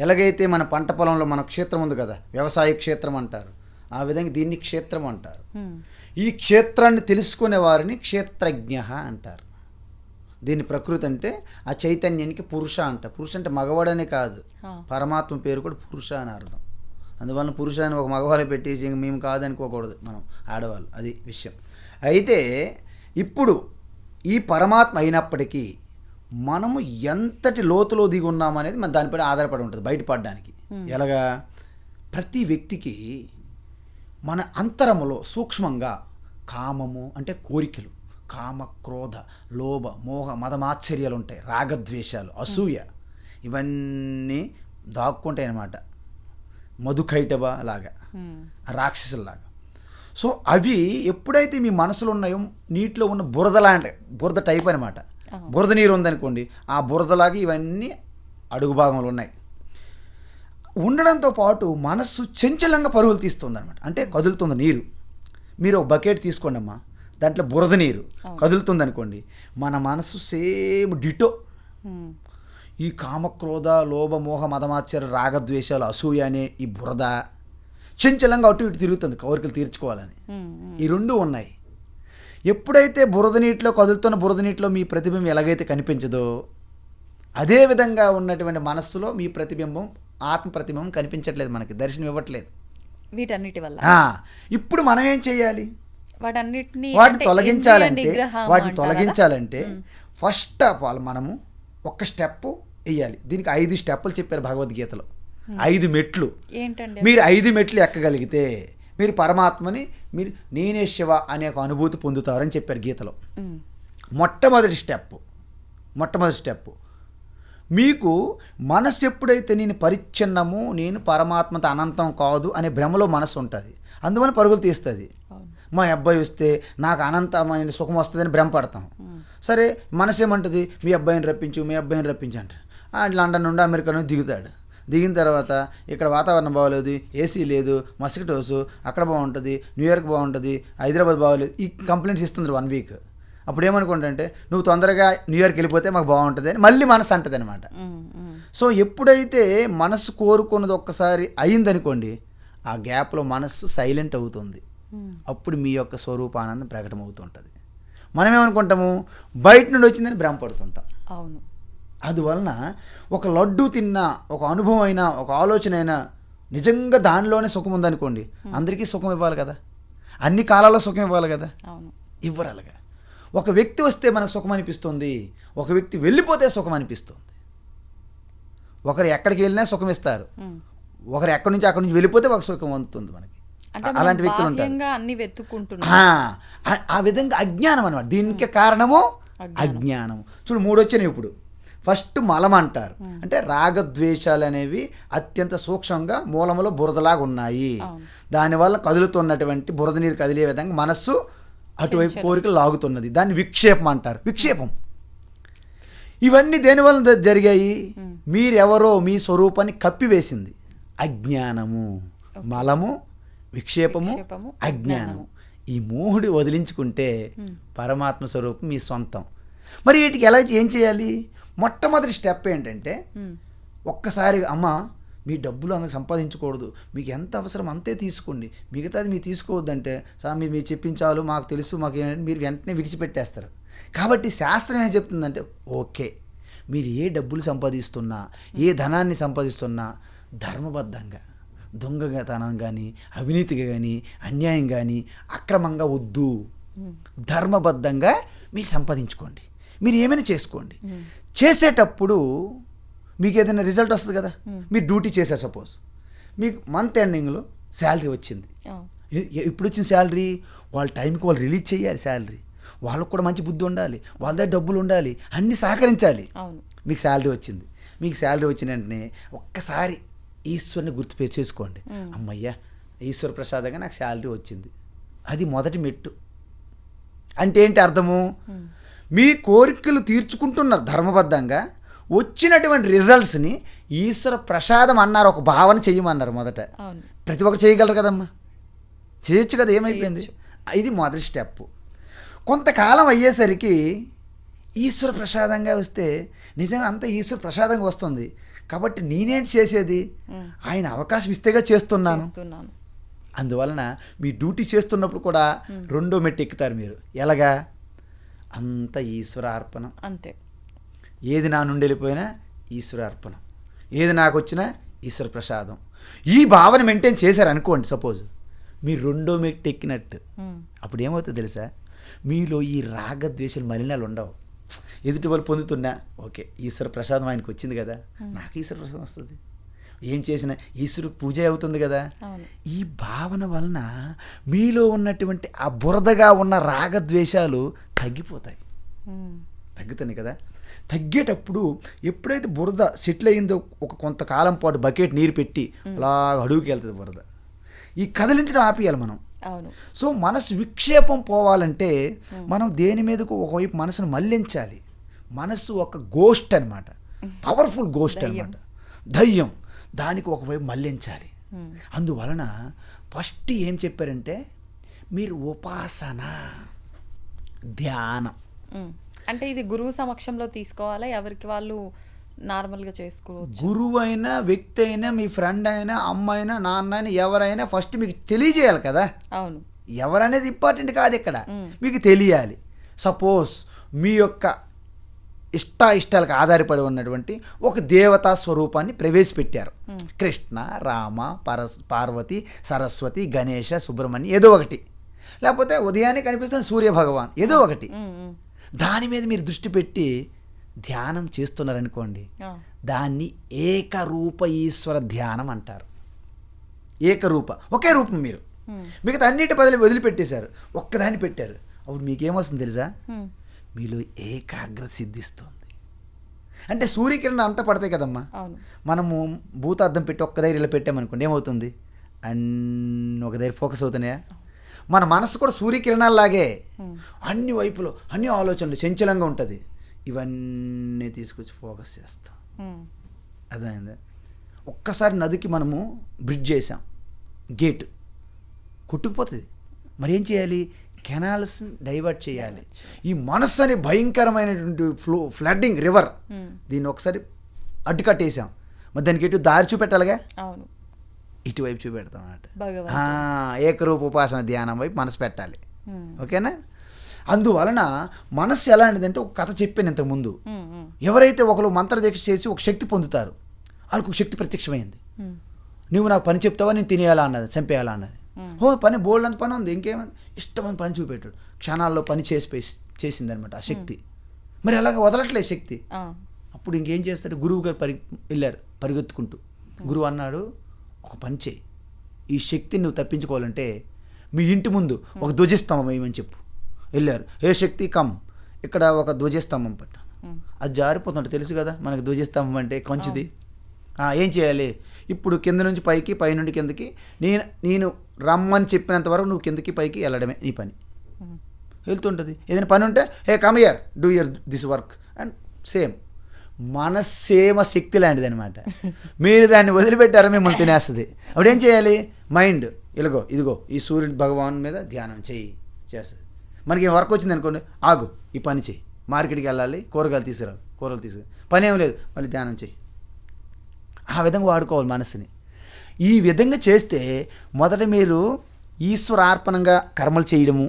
ఎలాగైతే మన పంట పొలంలో మన క్షేత్రం ఉంది కదా, వ్యవసాయ క్షేత్రం అంటారు, ఆ విధంగా దీన్ని క్షేత్రం అంటారు. ఈ క్షేత్రాన్ని తెలుసుకునే వారిని క్షేత్రజ్ఞ అంటారు. దీని ప్రకృతి అంటే ఆ చైతన్యానికి పురుష అంట. పురుష అంటే మగవాడనే కాదు, పరమాత్మ పేరు కూడా పురుష అని అర్థం. అందువలన పురుషులని ఒక మగవాళ్ళు పెట్టేసి ఇంక మేము కాదనుకోకూడదు మనం ఆడవాళ్ళు, అది విషయం. అయితే ఇప్పుడు ఈ పరమాత్మ అయినప్పటికీ మనము ఎంతటి లోతులో దిగి ఉన్నామనేది మన దానిపై ఆధారపడి ఉంటుంది బయటపడడానికి. ఎలాగా? ప్రతి వ్యక్తికి మన అంతరములో సూక్ష్మంగా కామము అంటే కోరికలు, కామ క్రోధ లోభ మోహ మదమాశ్చర్యాలు ఉంటాయి, రాగద్వేషాలు, అసూయ, ఇవన్నీ దాక్కుంటాయి అన్నమాట. మధుకైటబ లాగా, రాక్షసుల్లాగా. సో అవి ఎప్పుడైతే మీ మనసులో ఉన్నాయో నీటిలో ఉన్న బురద లాంటి బురద టైప్ అనమాట. బురద నీరు ఉందనుకోండి, ఆ బురదలాగా ఇవన్నీ అడుగు భాగంలో ఉన్నాయి. ఉండడంతో పాటు మనస్సు చంచలంగా పరుగులు తీస్తుంది అనమాట. అంటే కదులుతుంది నీరు. మీరు ఒక బకెట్ తీసుకోండి అమ్మా, దాంట్లో బురద నీరు కదులుతుంది అనుకోండి, మన మనసు సేమ్ డిటో. ఈ కామక్రోధ లోభ మోహ మదమాశ్చర్య రాగద్వేషాలు అసూయ అనే ఈ బురద చంచలంగా అటు ఇటు తిరుగుతుంది కోరికలు తీర్చుకోవాలని. ఈ రెండు ఉన్నాయి. ఎప్పుడైతే బురద నీటిలో కదులుతున్న బురద నీటిలో మీ ప్రతిబింబం ఎలాగైతే కనిపించదో, అదేవిధంగా ఉన్నటువంటి మనస్సులో మీ ప్రతిబింబం ఆత్మ ప్రతిబింబం కనిపించట్లేదు, మనకి దర్శనం ఇవ్వట్లేదు. వీటన్నిటి వల్ల ఇప్పుడు మనం ఏం చేయాలి? వాటిని తొలగించాలంటే ఫస్ట్ ఆఫ్ ఆల్ మనము ఒక స్టెప్ వేయాలి. దీనికి 5 స్టెప్పులు చెప్పారు భగవద్గీతలో, 5 మెట్లు. ఏంటండి? మీరు 5 మెట్లు ఎక్కగలిగితే మీరు పరమాత్మని మీరు నేనే శివ అనే ఒక అనుభూతి పొందుతారని చెప్పారు గీతలో. మొట్టమొదటి స్టెప్ మీకు మనస్సు ఎప్పుడైతే నేను పరిచ్ఛిన్నము, నేను పరమాత్మతో అనంతం కాదు అనే భ్రమలో మనస్సు ఉంటుంది, అందువల్ల పరుగులు తీస్తుంది. మా అబ్బాయి వస్తే నాకు అనంతమైన సుఖం వస్తుందని భ్రమపడతాం. సరే మనసు ఏమంటుంది, మీ అబ్బాయిని రప్పించు అంటారు. లండన్ నుండి అమెరికా నుండి దిగుతాడు. దిగిన తర్వాత ఇక్కడ వాతావరణం బాగోలేదు, ఏసీ లేదు, మస్కిటోస్, అక్కడ బాగుంటుంది, న్యూయార్క్ బాగుంటుంది, హైదరాబాద్ బాగోలేదు, ఈ కంప్లైంట్స్ ఇస్తుంది 1 వీక్. అప్పుడు ఏమనుకుంటే నువ్వు తొందరగా న్యూయార్క్ వెళ్ళిపోతే మాకు బాగుంటుంది అని మళ్ళీ మనసు అంటుంది అనమాట. సో ఎప్పుడైతే మనసు కోరుకున్నది ఒక్కసారి అయిందనుకోండి, ఆ గ్యాప్లో మనస్సు సైలెంట్ అవుతుంది. అప్పుడు మీ యొక్క స్వరూపానందం ప్రకటమవుతుంటుంది. మనం ఏమనుకుంటాము, బయట నుండి వచ్చిందని భ్రమపడుతుంటాం. అవును. అందువలన ఒక లడ్డు తిన్నా, ఒక అనుభవం అయినా, ఒక ఆలోచన అయినా నిజంగా దానిలోనే సుఖం ఉందనుకోండి, అందరికీ సుఖం ఇవ్వాలి కదా, అన్ని కాలాల్లో సుఖం ఇవ్వాలి కదా, ఇవ్వరు. అలాగా ఒక వ్యక్తి వస్తే మనకు సుఖం అనిపిస్తుంది, ఒక వ్యక్తి వెళ్ళిపోతే సుఖం అనిపిస్తుంది. ఒకరు ఎక్కడికి వెళ్ళినా సుఖం ఇస్తారు, ఒకరు ఎక్కడి నుంచి అక్కడి నుంచి వెళ్ళిపోతే ఒక సుఖం అందుతుంది మనకి. అలాంటి వ్యక్తులు ఉంటారు. ఆ విధంగా అజ్ఞానం అనమాట. దీనికి కారణము అజ్ఞానం. చూడు 3 వచ్చినాయి ఇప్పుడు. ఫస్ట్ మలం అంటారు, అంటే రాగద్వేషాలు అనేవి అత్యంత సూక్ష్మంగా మూలంలో బురదలాగా ఉన్నాయి. దానివల్ల కదులుతున్నటువంటి బురద నీరు కదిలే విధంగా మనస్సు అటువైపు కోరికలు లాగుతున్నది, దాన్ని విక్షేపం అంటారు. విక్షేపం. ఇవన్నీ దేనివల్ల జరిగాయి? మీరెవరో మీ స్వరూపాన్ని కప్పివేసింది అజ్ఞానము. మలము, విక్షేపము, అజ్ఞానము. ఈ 3 వదిలించుకుంటే పరమాత్మ స్వరూపం మీ సొంతం. మరి వీటికి ఎలా ఏం చేయాలి? మొట్టమొదటి స్టెప్ ఏంటంటే, ఒక్కసారి అమ్మ మీ డబ్బులు అందుకు సంపాదించకూడదు, మీకు ఎంత అవసరం అంతే తీసుకోండి, మిగతాది మీరు తీసుకోవద్దంటే స్వామి మీరు చెప్పించాలు మాకు తెలుసు, మాకు మీరు వెంటనే విడిచిపెట్టేస్తారు. కాబట్టి శాస్త్రం ఏం చెప్తుందంటే, ఓకే మీరు ఏ డబ్బులు సంపాదిస్తున్నా, ఏ ధనాన్ని సంపాదిస్తున్నా ధర్మబద్ధంగా, దొంగతనం కానీ, అవినీతిగా కానీ, అన్యాయం కానీ, అక్రమంగా వద్దు, ధర్మబద్ధంగా మీరు సంపాదించుకోండి, మీరు ఏమైనా చేసుకోండి. చేసేటప్పుడు మీకు ఏదైనా రిజల్ట్ వస్తుంది కదా. మీరు డ్యూటీ చేశారు, సపోజ్ మీకు మంత్ ఎండింగ్లో శాలరీ వచ్చింది. ఇప్పుడు వచ్చిన శాలరీ వాళ్ళ టైంకి వాళ్ళు రిలీజ్ చేయాలి. శాలరీ వాళ్ళకు కూడా మంచి బుద్ధి ఉండాలి, వాళ్ళ దగ్గర డబ్బులు ఉండాలి, అన్నీ సహకరించాలి. మీకు శాలరీ వచ్చింది. మీకు శాలరీ వచ్చిన వెంటనే ఒక్కసారి ఈశ్వరుని గుర్తు చేసుకోండి, అమ్మయ్యా ఈశ్వర ప్రసాదంగా నాకు శాలరీ వచ్చింది. అది మొదటి మెట్టు. అంటే ఏంటి అర్థము? మీ కోరికలు తీర్చుకుంటున్నారు ధర్మబద్ధంగా, వచ్చినటువంటి రిజల్ట్స్ని ఈశ్వర ప్రసాదం అన్నారు, ఒక భావన చెయ్యమన్నారు. మొదట ప్రతి ఒక్కరు చేయగలరు కదమ్మా, చేయొచ్చు కదా, ఏమైపోయింది? ఇది మొదటి స్టెప్. కొంతకాలం అయ్యేసరికి ఈశ్వర ప్రసాదంగా వస్తే నిజంగా అంతా ఈశ్వర ప్రసాదంగా వస్తుంది. కాబట్టి నేనేంటి చేసేది, ఆయన అవకాశం ఇస్తేగా చేస్తున్నాను. అందువలన మీ డ్యూటీ చేస్తున్నప్పుడు కూడా 2వ మెట్టు ఎక్కుతారు మీరు. ఎలాగా? అంత ఈశ్వరార్పణం. అంతే. ఏది నా నుండి వెళ్ళిపోయినా ఈశ్వరార్పణం, ఏది నాకు వచ్చినా ఈశ్వర ప్రసాదం. ఈ భావన మెయింటైన్ చేశారు అనుకోండి, సపోజ్ మీరు రెండో మెట్టు ఎక్కినట్టు. అప్పుడు ఏమవుతుంది తెలుసా, మీలో ఈ రాగద్వేషాలు మలినాలు ఉండవు. ఎదుటి వాళ్ళు పొందుతున్నా ఓకే ఈశ్వర ప్రసాదం ఆయనకు వచ్చింది కదా, నాకు ఈశ్వర ప్రసాదం వస్తుంది, ఏం చేసినా ఈశ్వరుకు పూజ అవుతుంది కదా. ఈ భావన వలన మీలో ఉన్నటువంటి ఆ బురదగా ఉన్న రాగద్వేషాలు తగ్గిపోతాయి, తగ్గుతున్నాయి కదా. తగ్గేటప్పుడు ఎప్పుడైతే బురద సెటిల్ అయిందో ఒక కొంతకాలం పాటు బకెట్ నీరు పెట్టి అలా అడుగుకి వెళ్తుంది బురద, ఈ కదిలించడం ఆపేయాలి మనం. సో మనసు విక్షేపం పోవాలంటే మనం దేని మీదకు ఒకవైపు మనసును మళ్లించాలి. మనసు ఒక గోస్ట్ అనమాట, పవర్ఫుల్ గోస్ట్ అనమాట, దయ్యం. దానికి ఒకవైపు మళ్లించాలి. అందువలన ఫస్ట్ ఏం చెప్పారంటే మీరు ఉపాసన, ధ్యానం. అంటే ఇది గురువు సమక్షంలో తీసుకోవాలా, ఎవరికి వాళ్ళు నార్మల్గా చేసుకోవచ్చు? గురువు అయినా, వ్యక్తి అయినా, మీ ఫ్రెండ్ అయినా, అమ్మ అయినా, నాన్న అయినా, ఎవరైనా ఫస్ట్ మీకు తెలియజేయాలి కదా. అవును, ఎవరనేది ఇంపార్టెంట్ కాదు ఇక్కడ, మీకు తెలియాలి. సపోజ్ మీ యొక్క ఇష్టాలకు ఆధారపడి ఉన్నటువంటి ఒక దేవతా స్వరూపాన్ని ప్రవేశపెట్టారు. కృష్ణ, రామ, పార్వతి, సరస్వతి, గణేష, సుబ్రహ్మణ్యం, ఏదో ఒకటి. లేకపోతే ఉదయాన్నే కనిపిస్తున్న సూర్య భగవాన్, ఏదో ఒకటి. దాని మీద మీరు దృష్టి పెట్టి ధ్యానం చేస్తున్నారనుకోండి, దాన్ని ఏకరూప ఈశ్వర ధ్యానం అంటారు. ఏకరూప, ఒకే రూపం. మీరు మిగతా అన్నిటి బదులు వదిలిపెట్టేశారు, ఒక్కదాన్ని పెట్టారు. అప్పుడు మీకేమొస్తుంది తెలుసా, మీలో ఏకాగ్రత సిద్ధిస్తుంది. అంటే సూర్యకిరణం అంతా పడతాయి కదమ్మా, మనము భూతార్థం పెట్టి ఒక్క దగ్గర ఇలా పెట్టామనుకోండి, ఏమవుతుంది, అన్ని ఒక దగ్గర ఫోకస్ అవుతున్నాయా. మన మనసు కూడా సూర్యకిరణాల్లాగే అన్ని వైపులో అన్ని ఆలోచనలు చంచలంగా ఉంటుంది. ఇవన్నీ తీసుకొచ్చి ఫోకస్ చేస్తాం. అర్థమైందా? ఒక్కసారి నదికి మనము బ్రిడ్జ్ చేసాం, గేట్ కొట్టుకుపోతుంది. మరి ఏం చేయాలి, కెనాల్స్ డైవర్ట్ చేయాలి. ఈ మనస్సు అనే భయంకరమైనటువంటి ఫ్లడ్డింగ్ రివర్, దీన్ని ఒకసారి అడ్డుకట్టేసాం. మరి దానికి ఎటు దారి చూపెట్టాలిగా, ఇటువైపు చూపెడతాం అన్నమాట. ఏకరూప ఉపాసన ధ్యానం వైపు మనసు పెట్టాలి. ఓకేనా? అందువలన మనస్సు ఎలాంటిదంటే, ఒక కథ చెప్పాను ఇంతకుముందు. ఎవరైతే ఒకరు మంత్రదీక్ష చేసి ఒక శక్తి పొందుతారు, వాళ్ళకు ఒక శక్తి ప్రత్యక్షమైంది. నువ్వు నాకు పని చెప్తావా, నేను తినేయాలా అన్నది, చంపేయాలా అన్నది. పని బోల్డ్ అంత పని ఉంది, ఇంకేమైంది, ఇష్టమని పని చూపెట్టాడు. క్షణాల్లో పని చేసిందనమాట ఆ శక్తి. మరి అలాగ వదలట్లేదు శక్తి. అప్పుడు ఇంకేం చేస్తాడు, గురువు గారు వెళ్ళారు పరిగెత్తుకుంటూ. గురువు అన్నాడు, ఒక పని చేయి, ఈ శక్తిని నువ్వు తప్పించుకోవాలంటే మీ ఇంటి ముందు ఒక ధ్వజస్తంభం వేయమని చెప్పు. వెళ్ళారు, ఏ శక్తి కమ్, ఇక్కడ ఒక ధ్వజస్తంభం పట్టు. అది జారిపోతుంటే తెలుసు కదా మనకు ధ్వజస్తంభం అంటే కొంచెది. ఏం చేయాలి, ఇప్పుడు కింద నుంచి పైకి, పై నుండి కిందకి, నేను రమ్మని చెప్పినంత వరకు నువ్వు కిందకి పైకి వెళ్ళడమే నీ పని. వెళ్తుంటుంది. ఏదైనా పని ఉంటే hey come here, do your this work. And same మనస్సేమ శక్తి లాంటిది అనమాట. మీరు దాన్ని వదిలిపెట్టారో మిమ్మల్ని తినేస్తుంది. అప్పుడు ఏం చేయాలి, మైండ్ ఇదిగో ఈ సూర్యుడు భగవాన్ మీద ధ్యానం చేస్తుంది. మనకి వర్క్ వచ్చింది అనుకోండి, ఆగు ఈ పని చేయి, మార్కెట్కి వెళ్ళాలి, కూరగాయలు తీసుకురా, పని ఏం లేదు, మళ్ళీ ధ్యానం చేయి. ఆ విధంగా వాడుకోవాలి మనసుని. ఈ విధంగా చేస్తే మొదట మీరు ఈశ్వరార్పణంగా కర్మలు చేయడము,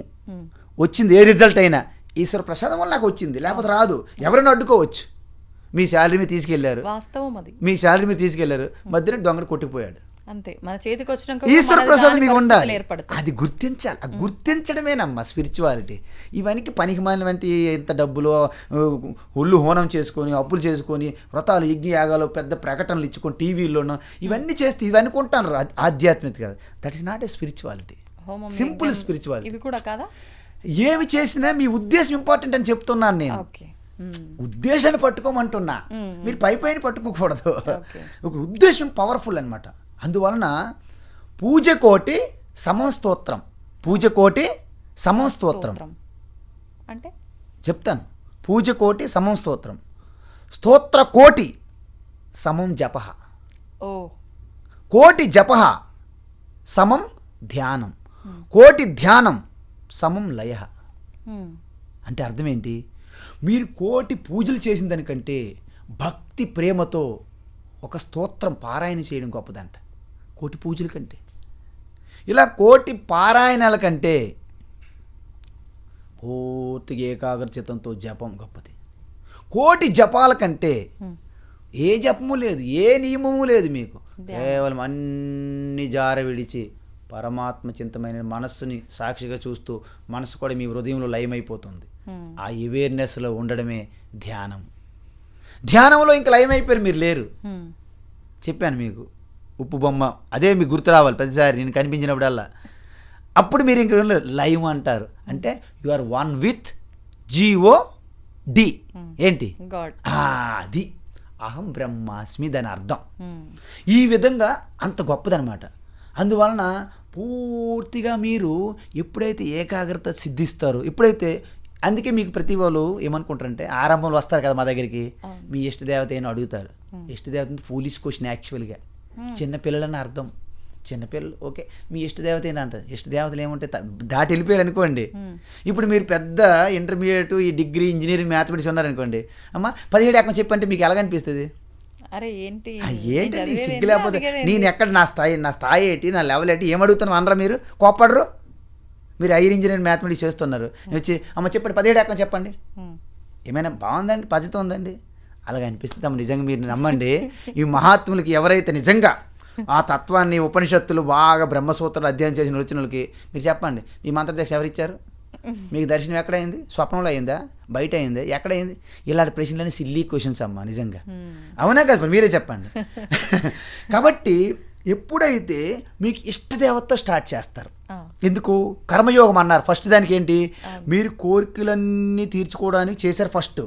వచ్చింది ఏ రిజల్ట్ అయినా ఈశ్వర ప్రసాదం వల్ల నాకు వచ్చింది, లేకపోతే రాదు. ఎవరైనా అడ్డుకోవచ్చు. మీ శాలరీ మీద తీసుకెళ్లారు, వాస్తవం అది, మీ శాలరీ మీద తీసుకెళ్లారు, మధ్యలో దొంగడు కొట్టుకుపోయాడు, అంతే. మన చేతికి వచ్చినాక ఈశ్వర ప్రసాదం మీకు ఉండాలి. అది గుర్తించాలి. ఆ గుర్తించడమేనమ్మా స్పిరిచువాలిటీ. ఇవన్నీ పనికి మాలినటువంటి ఎంత డబ్బులు ఒళ్ళు హోనం చేసుకొని, అప్పులు చేసుకొని, వ్రతాలు, యజ్ఞ యాగాలు, పెద్ద ప్రకటనలు ఇచ్చుకొని టీవీల్లోనూ ఇవన్నీ చేస్తే ఇవి అనుకుంటాను ఆధ్యాత్మికత కాదు. That is not a spirituality, simple spirituality. ఇవి కూడా కాదా? ఏవి చేసినా మీ ఉద్దేశం ఇంపార్టెంట్ అని చెప్తున్నాను నేను. ఉద్దేశాన్ని పట్టుకోమంటున్నా, మీరు పైపైన పట్టుకోకూడదు. ఒక ఉద్దేశం పవర్ఫుల్ అనమాట. అందువలన పూజకోటి సమం స్తోత్రం, పూజకోటి సమం స్తోత్రం అంటే చెప్తాను. పూజకోటి సమం స్తోత్రం, స్తోత్ర కోటి సమం జప, కోటి జప సమం ధ్యానం, కోటి ధ్యానం సమం లయ. అంటే అర్థం ఏంటి, మీరు కోటి పూజలు చేసిన దానికంటే భక్తి ప్రేమతో ఒక స్తోత్రం పారాయణ చేయడం గొప్పదంట, కోటి పూజల కంటే. ఇలా కోటి పారాయణాల కంటే పూర్తిగా ఏకాగ్రచిత్తంతో జపం గొప్పది. కోటి జపాల కంటే ఏ జపము లేదు, ఏ నియమము లేదు, మీకు కేవలం అన్ని జార విడిచి పరమాత్మ చింతమైన మనస్సుని సాక్షిగా చూస్తూ మనసు కూడా మీ హృదయంలో లయమైపోతుంది. ఆ అవేర్నెస్లో ఉండడమే ధ్యానం. ధ్యానంలో ఇంకా లయమైపోయారు, మీరు లేరు. చెప్పాను మీకు ఉప్పు బొమ్మ, అదే మీకు గుర్తు రావాలి ప్రతిసారి నేను కనిపించినప్పుడల్లా. అప్పుడు మీరు ఇంక లయం అంటారు. అంటే you are one with GOD. ఏంటి గాడ్. అది అహం బ్రహ్మాస్మి దాని అర్థం. ఈ విధంగా అంత గొప్పదనమాట. అందువలన పూర్తిగా మీరు ఎప్పుడైతే ఏకాగ్రత సిద్ధిస్తారో, ఎప్పుడైతే, అందుకే మీకు ప్రతి వాళ్ళు ఏమనుకుంటారంటే ఆరంభంలో వస్తారు కదా మా దగ్గరికి, మీ ఇష్టదేవత ఏమో అడుగుతారు. ఇష్టదేవత ఫూలిష్ క్వశ్చన్ యాక్చువల్గా. చిన్నపిల్లలని అర్థం. చిన్నపిల్లలు ఓకే మీ ఇష్టదేవత ఏంటంటారు. ఇష్టదేవతలు ఏముంటే దాటి వెళ్ళిపోయారు అనుకోండి. ఇప్పుడు మీరు పెద్ద ఇంటర్మీడియట్, ఈ డిగ్రీ, ఇంజనీరింగ్, మ్యాథమెటిక్స్ ఉన్నారనుకోండి, అమ్మ 17 ఏకం చెప్పంటే మీకు ఎలాగనిపిస్తుంది? అరే ఏంటి ఏంటండి సిగ్గు లేకపోతే నేను ఎక్కడ నా స్థాయి ఏంటి, నా లెవెల్ ఏంటి, ఏమడుగుతాను అనరా మీరు? కోప్పడరు? మీరు హైయర్ ఇంజనీరింగ్ మ్యాథమెటిక్స్ చేస్తున్నారు, నేను వచ్చి అమ్మ చెప్పండి 17 ఏకం చెప్పండి, ఏమైనా బాగుందండి, పద్ధతి ఉందండి, అలాగ అనిపిస్తుంది అమ్మ. నిజంగా మీరు నమ్మండి, ఈ మహాత్ములకి ఎవరైతే నిజంగా ఆ తత్వాన్ని ఉపనిషత్తులు బాగా బ్రహ్మసూత్రాలు అధ్యయనం చేసిన రచనలకి మీరు చెప్పండి, ఈ మంత్రదీక్ష ఎవరిచ్చారు మీకు? దర్శనం ఎక్కడైంది? స్వప్నంలో అయిందా? బయట అయిందా? ఎక్కడైంది? ఇలాంటి ప్రశ్నలని సిల్లీ క్వశ్చన్స్ అమ్మా నిజంగా. అవునా కదా, మీరే చెప్పండి. కాబట్టి ఎప్పుడైతే మీకు ఇష్టదేవతతో స్టార్ట్ చేస్తారు, ఎందుకు కర్మయోగం అన్నారు ఫస్ట్. దానికి ఏంటి, మీరు కోరికలన్నీ తీర్చుకోవడానికి చేశారు ఫస్ట్.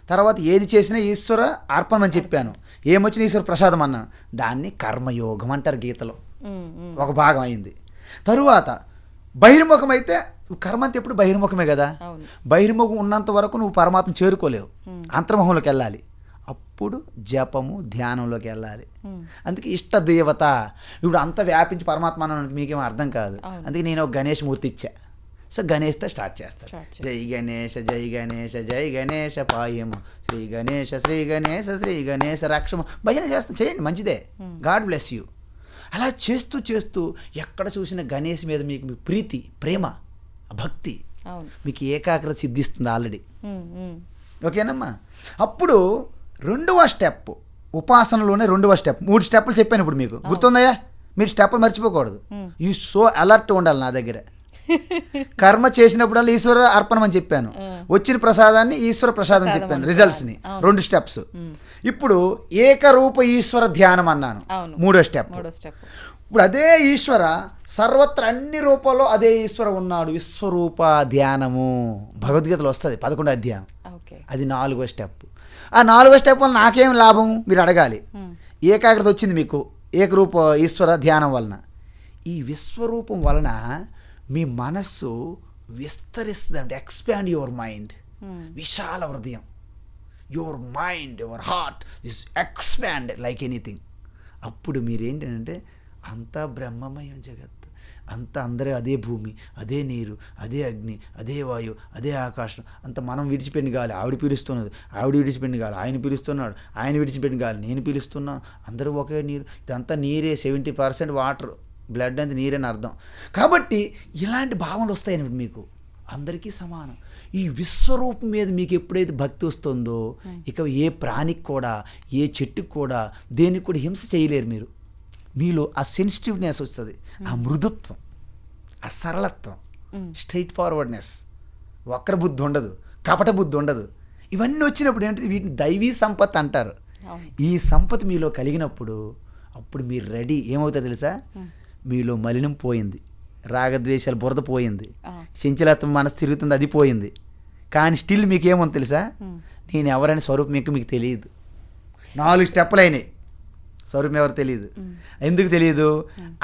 తర్వాత ఏది చేసినా ఈశ్వర అర్పణం అని చెప్పాను, ఏమొచ్చినా ఈశ్వర ప్రసాదం అన్నాను. దాన్ని కర్మయోగం అంటారు గీతలో, ఒక భాగం అయింది. తరువాత బహిర్ముఖం అయితే, కర్మ అంతా ఎప్పుడు బహిర్ముఖమే కదా. బహిర్ముఖం ఉన్నంత వరకు నువ్వు పరమాత్మ చేరుకోలేవు, అంతర్ముఖంలోకి వెళ్ళాలి. అప్పుడు జపము ధ్యానంలోకి వెళ్ళాలి. అందుకే ఇష్ట దేవత. ఇప్పుడు అంత వ్యాపించి పరమాత్మ అన్నానికి మీకేమో అర్థం కాదు. అందుకే నేను ఒక గణేష్ మూర్తి ఇచ్చా. సో గణేష్తో స్టార్ట్ చేస్తాను. జై గణేష జై గణేష జై గణేష పాయము, శ్రీ గణేష శ్రీ గణేష శ్రీ గణేష రక్షము. భజన చేస్తాం, చేయండి, మంచిదే. God bless you. అలా చేస్తూ చేస్తూ ఎక్కడ చూసిన గణేష్ మీద మీకు ప్రీతి, ప్రేమ, భక్తి, మీకు ఏకాగ్రత సిద్ధిస్తుంది ఆల్రెడీ. ఓకేనమ్మా. అప్పుడు రెండవ స్టెప్, ఉపాసనలోనే రెండవ స్టెప్. 3 స్టెప్పులు చెప్పాను ఇప్పుడు మీకు, గుర్తుందయ్యా? మీరు స్టెప్పులు మర్చిపోకూడదు. యూ సో అలర్ట్ ఉండాలి నా దగ్గర. కర్మ చేసినప్పుడల్లా ఈశ్వర అర్పణం అని చెప్పాను, వచ్చిన ప్రసాదాన్ని ఈశ్వర ప్రసాదం చెప్పాను, రిజల్ట్స్ని. 2 స్టెప్స్. ఇప్పుడు ఏకరూప ఈశ్వర ధ్యానం అన్నాను, 3వ స్టెప్. ఇప్పుడు అదే ఈశ్వర సర్వత్ర అన్ని రూపాల్లో అదే ఈశ్వర ఉన్నాడు, విశ్వరూప ధ్యానము భగవద్గీతలో వస్తుంది 11వ అధ్యాయం. అది 4వ స్టెప్. ఆ 4వ స్టెప్ వల్ల నాకేం లాభం మీరు అడగాలి. ఏకాగ్రత వచ్చింది మీకు ఏకరూప ఈశ్వర ధ్యానం వలన. ఈ విశ్వరూపం వలన మీ మనస్సు విస్తరిస్తుంది. Expand your mind. విశాల హృదయం, your mind, your heart is expand like anything. అప్పుడు మీరేంటంటే అంతా బ్రహ్మమయం జగత్, అంతా అందరూ అదే భూమి, అదే నీరు, అదే అగ్ని, అదే వాయు, అదే ఆకాశం. అంత మనం విడిచిపెట్టిన గాలి ఆవిడ పీలుస్తున్నది, ఆవిడ విడిచిపెట్టిన గాలి ఆయన పీలుస్తున్నాడు, ఆయన విడిచిపెట్టిన గాలి నేను పీలుస్తున్నాను, అందరూ ఒకే నీరు. ఇదంతా నీరే, 70% వాటర్, బ్లడ్ అంతా నీరని అర్థం. కాబట్టి ఇలాంటి భావనలు వస్తాయని మీకు అందరికీ సమానం. ఈ విశ్వరూపం మీద మీకు ఎప్పుడైతే భక్తి వస్తుందో, ఇక ఏ ప్రాణికి కూడా, ఏ చెట్టుకు కూడా, దేనికి కూడా హింస చేయలేరు మీరు. మీలో ఆ సెన్సిటివ్నెస్ వస్తుంది, ఆ మృదుత్వం, ఆ సరళత్వం, స్ట్రైట్ ఫార్వర్డ్నెస్, వక్ర బుద్ధి ఉండదు, కపట బుద్ధి ఉండదు. ఇవన్నీ వచ్చినప్పుడు ఏంటంటే వీటిని దైవీ సంపత్ అంటారు. ఈ సంపద మీలో కలిగినప్పుడు అప్పుడు మీరు రెడీ. ఏమవుతుందో తెలుసా? మీలో మలినం పోయింది, రాగద్వేషాలు బురద పోయింది, చంచలత్వం మనసు తిరుగుతుంది, అది పోయింది. కానీ స్టిల్ మీకేమో తెలుసా? నేను ఎవరైనా స్వరూపం మీకు తెలియదు. 4 స్టెప్పులు అయినాయి, స్వరూపం ఎవరు తెలియదు. ఎందుకు తెలియదు?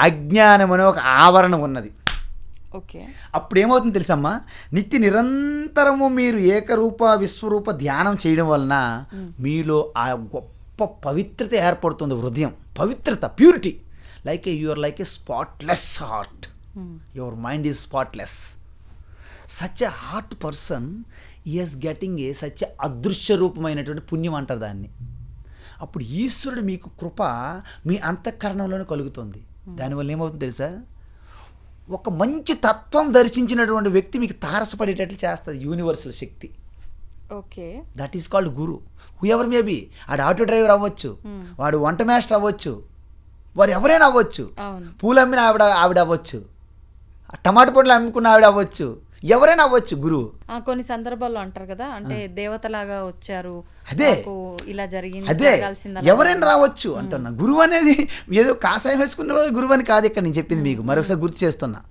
అజ్ఞానం అనే ఒక ఆవరణ ఉన్నది. అప్పుడు ఏమవుతుంది తెలుసమ్మా? నిత్య నిరంతరము మీరు ఏకరూప విశ్వరూప ధ్యానం చేయడం వలన మీలో ఆ గొప్ప పవిత్రత ఏర్పడుతుంది. హృదయం పవిత్రత, purity. you are like a spotless heart. Your mind is spotless. Such a heart person is getting such a అదృశ్య రూపమైనటువంటి పుణ్యం అంటారు దాన్ని. అప్పుడు ఈశ్వరుడు మీకు కృప మీ అంతఃకరణంలోనే కలుగుతుంది. దానివల్ల ఏమవుతుంది తెలుసా? ఒక మంచి తత్వం దర్శించినటువంటి వ్యక్తి మీకు తారసపడేటట్లు చేస్తుంది universal Shakti. That is called Guru. Who ever maybe. ఆడు ఆటో డ్రైవర్ అవ్వచ్చు, వాడు వంట మాస్టర్ అవ్వచ్చు, వారు ఎవరైనా అవ్వచ్చు. అవును. పూలు అమ్మిన ఆవిడ అవ్వచ్చు, టమాటా పండ్లు అమ్ముకున్న ఆవిడ అవ్వచ్చు, ఎవరైనా అవ్వచ్చు గురువు. కొన్ని సందర్భాల్లో అంటారు కదా, అంటే దేవతలాగా వచ్చారు, అదే నాకు ఇలా జరిగింది, అదే జరగాల్సింది అలా ఎవరైనా రావచ్చు అంటున్నా. గురువు అనేది ఏదో కాషాయం వేసుకున్న గురువు అని కాదు ఇక్కడ నేను చెప్పింది మీకు, మరొకసారి గుర్తు చేస్తున్నా.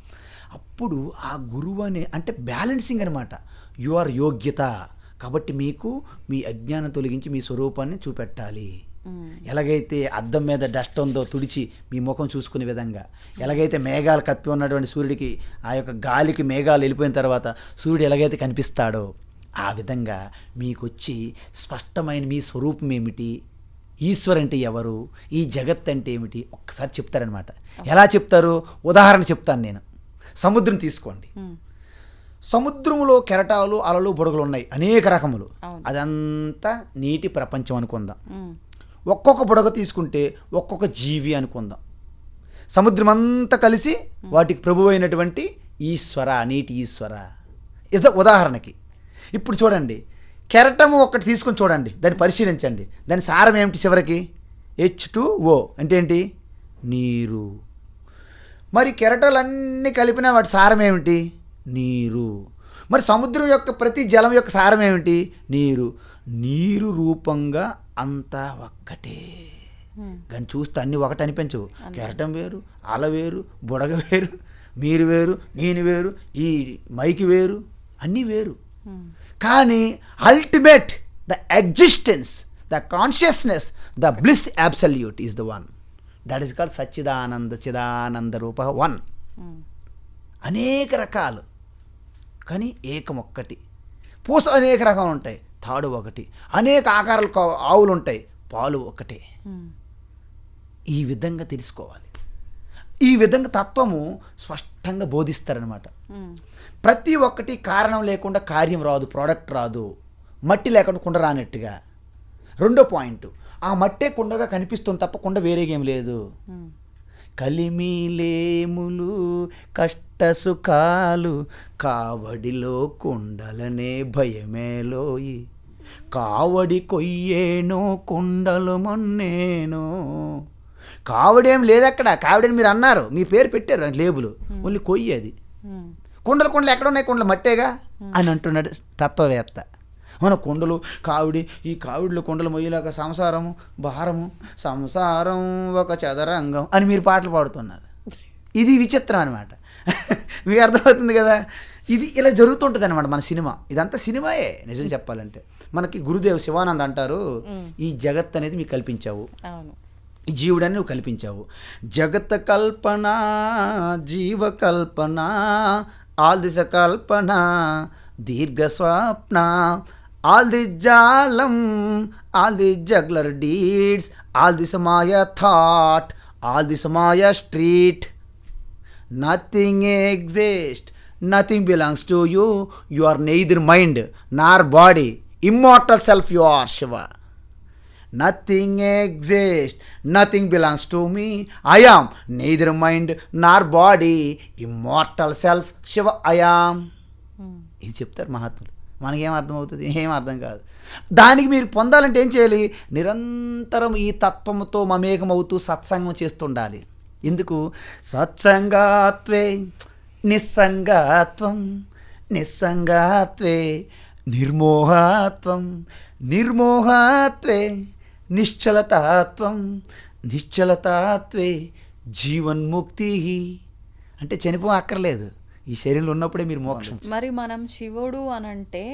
అప్పుడు ఆ గురువు అనే అంటే బ్యాలెన్సింగ్ అనమాట. యు ఆర్ యోగ్యత, కాబట్టి మీకు మీ అజ్ఞానం తొలగించి మీ స్వరూపాన్ని చూపెట్టాలి. ఎలాగైతే అద్దం మీద డస్ట్ ఉందో తుడిచి మీ ముఖం చూసుకునే విధంగా, ఎలాగైతే మేఘాలు కప్పి ఉన్నటువంటి సూర్యుడికి ఆ యొక్క గాలికి మేఘాలు వెళ్ళిపోయిన తర్వాత సూర్యుడు ఎలాగైతే కనిపిస్తాడో ఆ విధంగా మీకు వచ్చి స్పష్టమైన మీ స్వరూపం ఏమిటి, ఈశ్వర్ అంటే ఎవరు, ఈ జగత్ అంటే ఏమిటి ఒక్కసారి చెప్తారనమాట. ఎలా చెప్తారు? ఉదాహరణ చెప్తాను నేను. సముద్రం తీసుకోండి. సముద్రంలో కెరటాలు, అలలు, బుడగలు ఉన్నాయి, అనేక రకములు. అదంతా నీటి ప్రపంచం అనుకుందాం. ఒక్కొక్క బుడగ తీసుకుంటే ఒక్కొక్క జీవి అనుకుందాం. సముద్రం అంతా కలిసి వాటికి ప్రభు అయినటువంటి ఈశ్వర, నీటి ఈశ్వర. ఇది ఉదాహరణకి. ఇప్పుడు చూడండి, కెరటము ఒక్కటి తీసుకొని చూడండి, దాన్ని పరిశీలించండి. దాని సారం ఏమిటి? చివరికి H2O అంటే ఏంటి? నీరు. మరి కెరటాలన్నీ కలిపిన వాటి సారం ఏమిటి? నీరు. మరి సముద్రం యొక్క ప్రతి జలం యొక్క సారం ఏమిటి? నీరు. నీరు రూపంగా అంతా ఒక్కటే. కానీ చూస్తే అన్నీ ఒకటి అనిపించవు. కెరటం వేరు, అల వేరు, బుడగ వేరు, మీరు వేరు, నేను వేరు, ఈ మైకి వేరు, అన్నీ వేరు. కానీ ultimate the existence, the consciousness, the bliss absolute is the one. That is called Sachchidananda Chidananda రూప వన్. అనేక రకాలు కానీ ఏకం ఒక్కటి. పూస అనేక రకాలు ఉంటాయి, తాడు ఒకటి. అనేక ఆకారాలు ఆవులు ఉంటాయి, పాలు ఒకటే. ఈ విధంగా తెలుసుకోవాలి. ఈ విధంగా తత్వము స్పష్టంగా బోధిస్తారనమాట. ప్రతి ఒక్కటి కారణం లేకుండా కార్యం రాదు, ప్రోడక్ట్ రాదు. మట్టి లేకుండా కుండ రానట్టుగా. రెండో పాయింట్, ఆ మట్టే కుండగా కనిపిస్తుంది తప్ప కుండ వేరేగేం లేదు. కలిమిలేములు కష్ట సుఖాలు కావడిలో కుండలనే భయమేలోయి, కావడి కొయ్యేనో కుండలు మొన్నేనో. కావడేం లేదక్కడ. కావడని మీరు అన్నారు, మీ పేరు పెట్టారు లేబులు, ఓన్లీ కొయ్యి. అది కుండలు ఎక్కడ ఉన్నాయి? కుండలు మట్టేగా అని అంటున్నాడు తత్వవేత్త. మన కుండలు కావిడి, ఈ కావిడిలో కుండలు మొయ్యలేక సంసారము భారము, సంసారం ఒక చదరంగం అని మీరు పాటలు పాడుతున్నారు. ఇది విచిత్రం అనమాట. మీకు అర్థమవుతుంది కదా? ఇది ఇలా జరుగుతుంటుంది అనమాట మన సినిమా. ఇదంతా సినిమాయే నిజం చెప్పాలంటే. మనకి గురుదేవ్ శివానంద్ అంటారు, ఈ జగత్ అనేది మీకు కల్పించావు, ఈ జీవుడని నువ్వు కల్పించావు. జగత్ కల్పన, జీవ కల్పన, ఆల్ దిశ కల్పన, దీర్ఘ స్వప్న, ఆల్ ది జాలం, all the juggler deeds, all this maya thought, all this maya street. Nothing exist, nothing belongs to you. You are neither mind nor body, immortal self you are Shiva. Nothing exists, nothing belongs to me. I am neither mind nor body, immortal self, Shiva I am. ఇది చెప్తారు మహాత్ములు. మనకేం అర్థమవుతుంది? ఏం అర్థం కాదు. దానికి మీరు పొందాలంటే ఏం చేయాలి? నిరంతరం ఈ తత్వముతో మమేకమవుతూ సత్సంగం చేస్తుండాలి. ఎందుకు? సత్సంగాత్వే నిస్సంగాత్వం, నిస్సంగాత్వే నిర్మోహాత్వం, నిర్మోహాత్వే నిశ్చలతాత్వం, నిశ్చలతాత్వే జీవన్ముక్తి. అంటే చనిపో అక్కర్లేదు, ఈ శరీరంలో ఉన్నప్పుడే మీరు మోక్షం. మరి మనం శివుడు అనంటే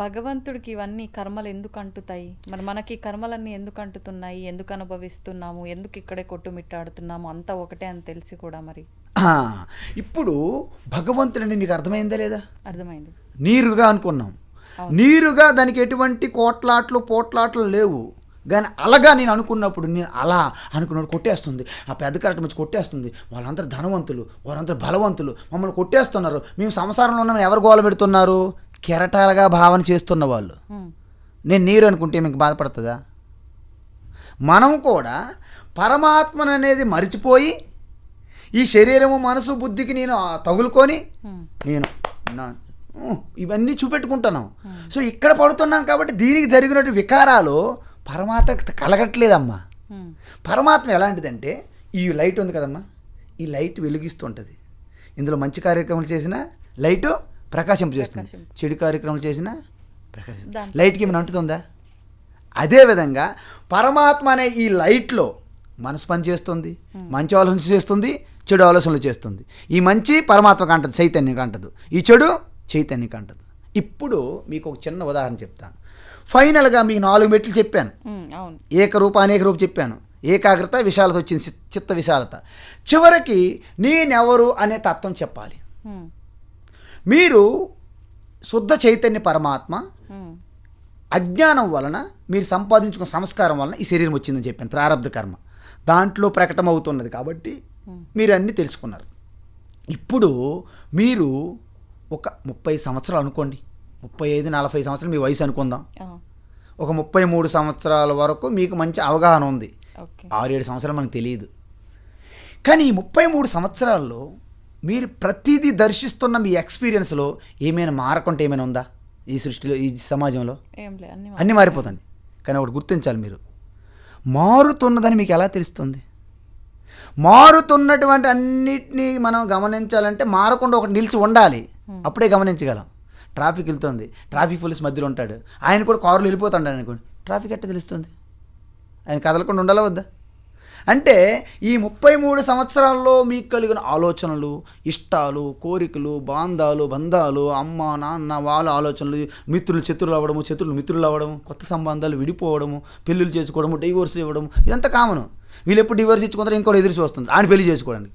భగవంతుడికి ఇవన్నీ కర్మలు ఎందుకు అంటుతాయి? మరి మనకి కర్మలన్నీ ఎందుకు అంటుతున్నాయి? ఎందుకు అనుభవిస్తున్నాము? ఎందుకు ఇక్కడే కొట్టుమిట్టాడుతున్నాము? అంతా ఒకటే అని తెలిసి కూడా మరి ఇప్పుడు భగవంతుడని మీకు అర్థమైందా లేదా? అర్థమైంది. నీరుగా అనుకున్నాం, నీరుగా దానికి ఎటువంటి కోట్లాట్లు పోట్లాట్లు లేవు. కానీ అలాగా నేను అనుకున్నప్పుడు, నేను అలా అనుకున్నప్పుడు కొట్టేస్తుంది, ఆ పెద్ద కరెక్ట్ మంచి కొట్టేస్తుంది. వాళ్ళందరూ ధనవంతులు, వాళ్ళందరూ బలవంతులు, మమ్మల్ని కొట్టేస్తున్నారు. మేము సంసారంలో ఉన్నామని ఎవరు గోల పెడుతున్నారు? కెరటాలుగా భావన చేస్తున్న వాళ్ళు. నేను నీరు అనుకుంటే మీకు బాధపడుతుందా? మనం కూడా పరమాత్మను అనేది మరిచిపోయి ఈ శరీరము మనసు బుద్ధికి నేను తగులుకొని నేను ఇవన్నీ చూపెట్టుకుంటున్నాం. సో ఇక్కడ పడుతున్నాం కాబట్టి దీనికి జరిగినట్టు వికారాలు పరమాత్మ కలగట్లేదమ్మా. పరమాత్మ ఎలాంటిదంటే ఈ లైట్ ఉంది కదమ్మా, ఈ లైట్ వెలిగిస్తుంటుంది. ఇందులో మంచి కార్యక్రమాలు చేసినా లైటు ప్రకాశింపజేస్తుంది, చెడు కార్యక్రమాలు చేసినా ప్రకాశిస్తుంది. లైట్కి ఏమైనా అంటుతుందా? అదేవిధంగా పరమాత్మ అనే ఈ లైట్లో మనసు పని చేస్తుంది, మంచి ఆలోచన చేస్తుంది, చెడు ఆలోచనలు చేస్తుంది. ఈ మంచి పరమాత్మకు అంటదు, చైతన్యంకి అంటదు. ఈ చెడు చైతన్యకి అంటదు. ఇప్పుడు మీకు ఒక చిన్న ఉదాహరణ చెప్తాను. ఫైనల్గా మీకు 4 మెట్లు చెప్పాను. ఏకరూప అనేక రూపం చెప్పాను. ఏకాగ్రత, విశాలత వచ్చింది, చిత్త విశాలత. చివరికి నేనెవరు అనే తత్వం చెప్పాలి. మీరు శుద్ధ చైతన్య పరమాత్మ అజ్ఞానం వలన మీరు సంపాదించుకున్న సంస్కారం వలన ఈ శరీరం వచ్చిందని చెప్పాను. ప్రారంధ కర్మ దాంట్లో ప్రకటమవుతున్నది కాబట్టి మీరు అన్నీ తెలుసుకున్నారు. ఇప్పుడు మీరు ఒక 30 సంవత్సరాలు అనుకోండి, 35-40 సంవత్సరాలు మీ వయసు అనుకుందాం. ఒక 33 సంవత్సరాల వరకు మీకు మంచి అవగాహన ఉంది. 6-7 సంవత్సరాలు మనకు తెలియదు. కానీ ఈ 33 సంవత్సరాల్లో మీరు ప్రతిదీ దర్శిస్తున్న మీ ఎక్స్పీరియన్స్లో ఏమైనా మారకుంటే ఏమైనా ఉందా? ఈ సృష్టిలో, ఈ సమాజంలో అన్నీ మారిపోతుంది. కానీ ఒకటి గుర్తించాలి, మీరు మారుతున్నదని మీకు ఎలా తెలుస్తుంది? మారుతున్నటువంటి అన్నిటినీ మనం గమనించాలంటే మారకుండా ఒకటి నిలిచి ఉండాలి, అప్పుడే గమనించగలం. ట్రాఫిక్ వెళ్తుంది, ట్రాఫిక్ పోలీస్ మధ్యలో ఉంటాడు, ఆయన కూడా కారులో వెళ్ళిపోతాడు అనుకోండి, ట్రాఫిక్ ఎట్లా తెలుస్తుంది? ఆయన కదలకుండా ఉండాలా వద్దా? అంటే ఈ 33 సంవత్సరాల్లో మీకు కలిగిన ఆలోచనలు, ఇష్టాలు, కోరికలు, బంధాలు, అమ్మ నాన్న వాళ్ళ ఆలోచనలు, మిత్రులు శత్రులు అవ్వడము, శత్రులు మిత్రులు అవ్వడము, కొత్త సంబంధాలు విడిపోవడము, పెళ్ళిళ్ళు చేసుకోవడము, డైవోర్స్లు ఇవ్వడము, ఇదంతా కామను. వీళ్ళు ఎప్పుడు డివోర్స్ ఇచ్చుకుంటారో ఇంకోటి ఎదురు చూస్తుంది ఆయన పెళ్లి చేసుకోవడానికి.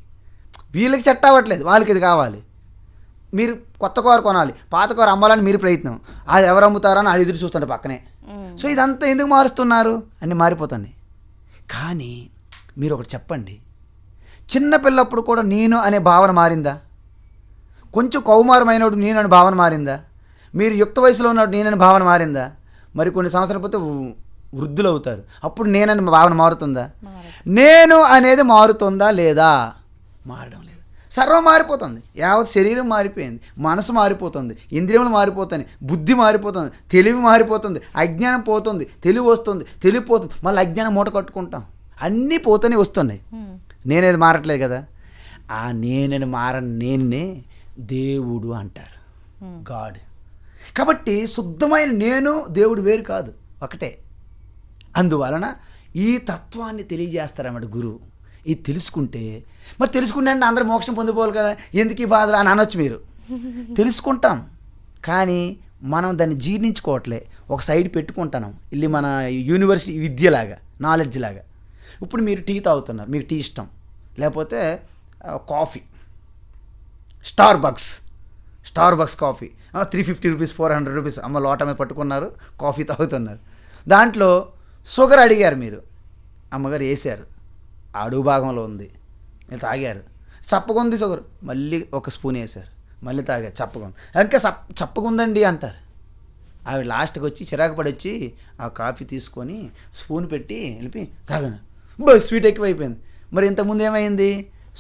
వీళ్ళకి సెట్ అవ్వట్లేదు, వాళ్ళకి ఇది కావాలి. మీరు కొత్త కారు కొనాలి, పాత కారు అమ్మాలని మీరు ప్రయత్నం, అది ఎవరు అమ్ముతారని అది ఎదురు చూస్తుంటే పక్కనే. సో ఇదంతా ఎందుకు మారుస్తున్నారు? అన్నీ మారిపోతుంది. కానీ మీరు ఒకటి చెప్పండి, చిన్నపిల్లప్పుడు కూడా నేను అనే భావన మారిందా? కొంచెం కౌమారమైనప్పుడు నేను అనే భావన మారిందా? మీరు యుక్త వయసులో ఉన్నప్పుడు నేనని భావన మారిందా? మరి కొన్ని సంవత్సరాలు పోతే వృద్ధులు అవుతారు, అప్పుడు నేనని భావన మారుతుందా? నేను అనేది మారుతుందా లేదా? మారడం లేదు. సర్వం మారిపోతుంది, యావత్ శరీరం మారిపోయింది, మనసు మారిపోతుంది, ఇంద్రియములు మారిపోతాయి, బుద్ధి మారిపోతుంది, తెలివి మారిపోతుంది, అజ్ఞానం పోతుంది, తెలివి వస్తుంది, తెలివి పోతుంది, మళ్ళీ అజ్ఞానం మూట కట్టుకుంటాం. అన్నీ పోతూనే వస్తున్నాయి. నేనేది మారట్లేదు కదా. ఆ నేనని నేనే దేవుడు అంటారు, గాడ్. కాబట్టి శుద్ధమైన నేను దేవుడు వేరు కాదు, ఒకటే. అందువలన ఈ తత్వాన్ని తెలియజేస్తారన్నమాట గురువు. ఇది తెలుసుకుంటే, మరి తెలుసుకుంటే అంటే అందరూ మోక్షం పొందిపోవాలి కదా, ఎందుకు ఈ బాధలు అని అనొచ్చు మీరు. తెలుసుకుంటాం, కానీ మనం దాన్ని జీర్ణించుకోవట్లే, ఒక సైడ్ పెట్టుకుంటాం. ఇది మన యూనివర్సిటీ విద్యలాగా, నాలెడ్జ్ లాగా. ఇప్పుడు మీరు టీ తాగుతున్నారు, మీకు టీ ఇష్టం, లేకపోతే coffee, Starbucks coffee 350 rupees 400 rupees అమ్మ లోట మీద పట్టుకున్నారు, కాఫీ తాగుతున్నారు. దాంట్లో షుగర్ అడిగారు మీరు, అమ్మగారు వేసారు, అడుగు భాగంలో ఉంది, మీరు తాగారు, చప్పగుంది షుగర్, మళ్ళీ ఒక స్పూన్ వేసారు, మళ్ళీ తాగారు, చప్పగుంది, ఇంకా చప్పగుందండి అంటారు. ఆవిడ లాస్ట్కి వచ్చి చిరాకు పడి వచ్చి ఆ కాఫీ తీసుకొని స్పూన్ పెట్టి వెళ్ళి తాగాను, స్వీట్ ఎక్కువైపోయింది. మరి ఇంతకుముందు ఏమైంది?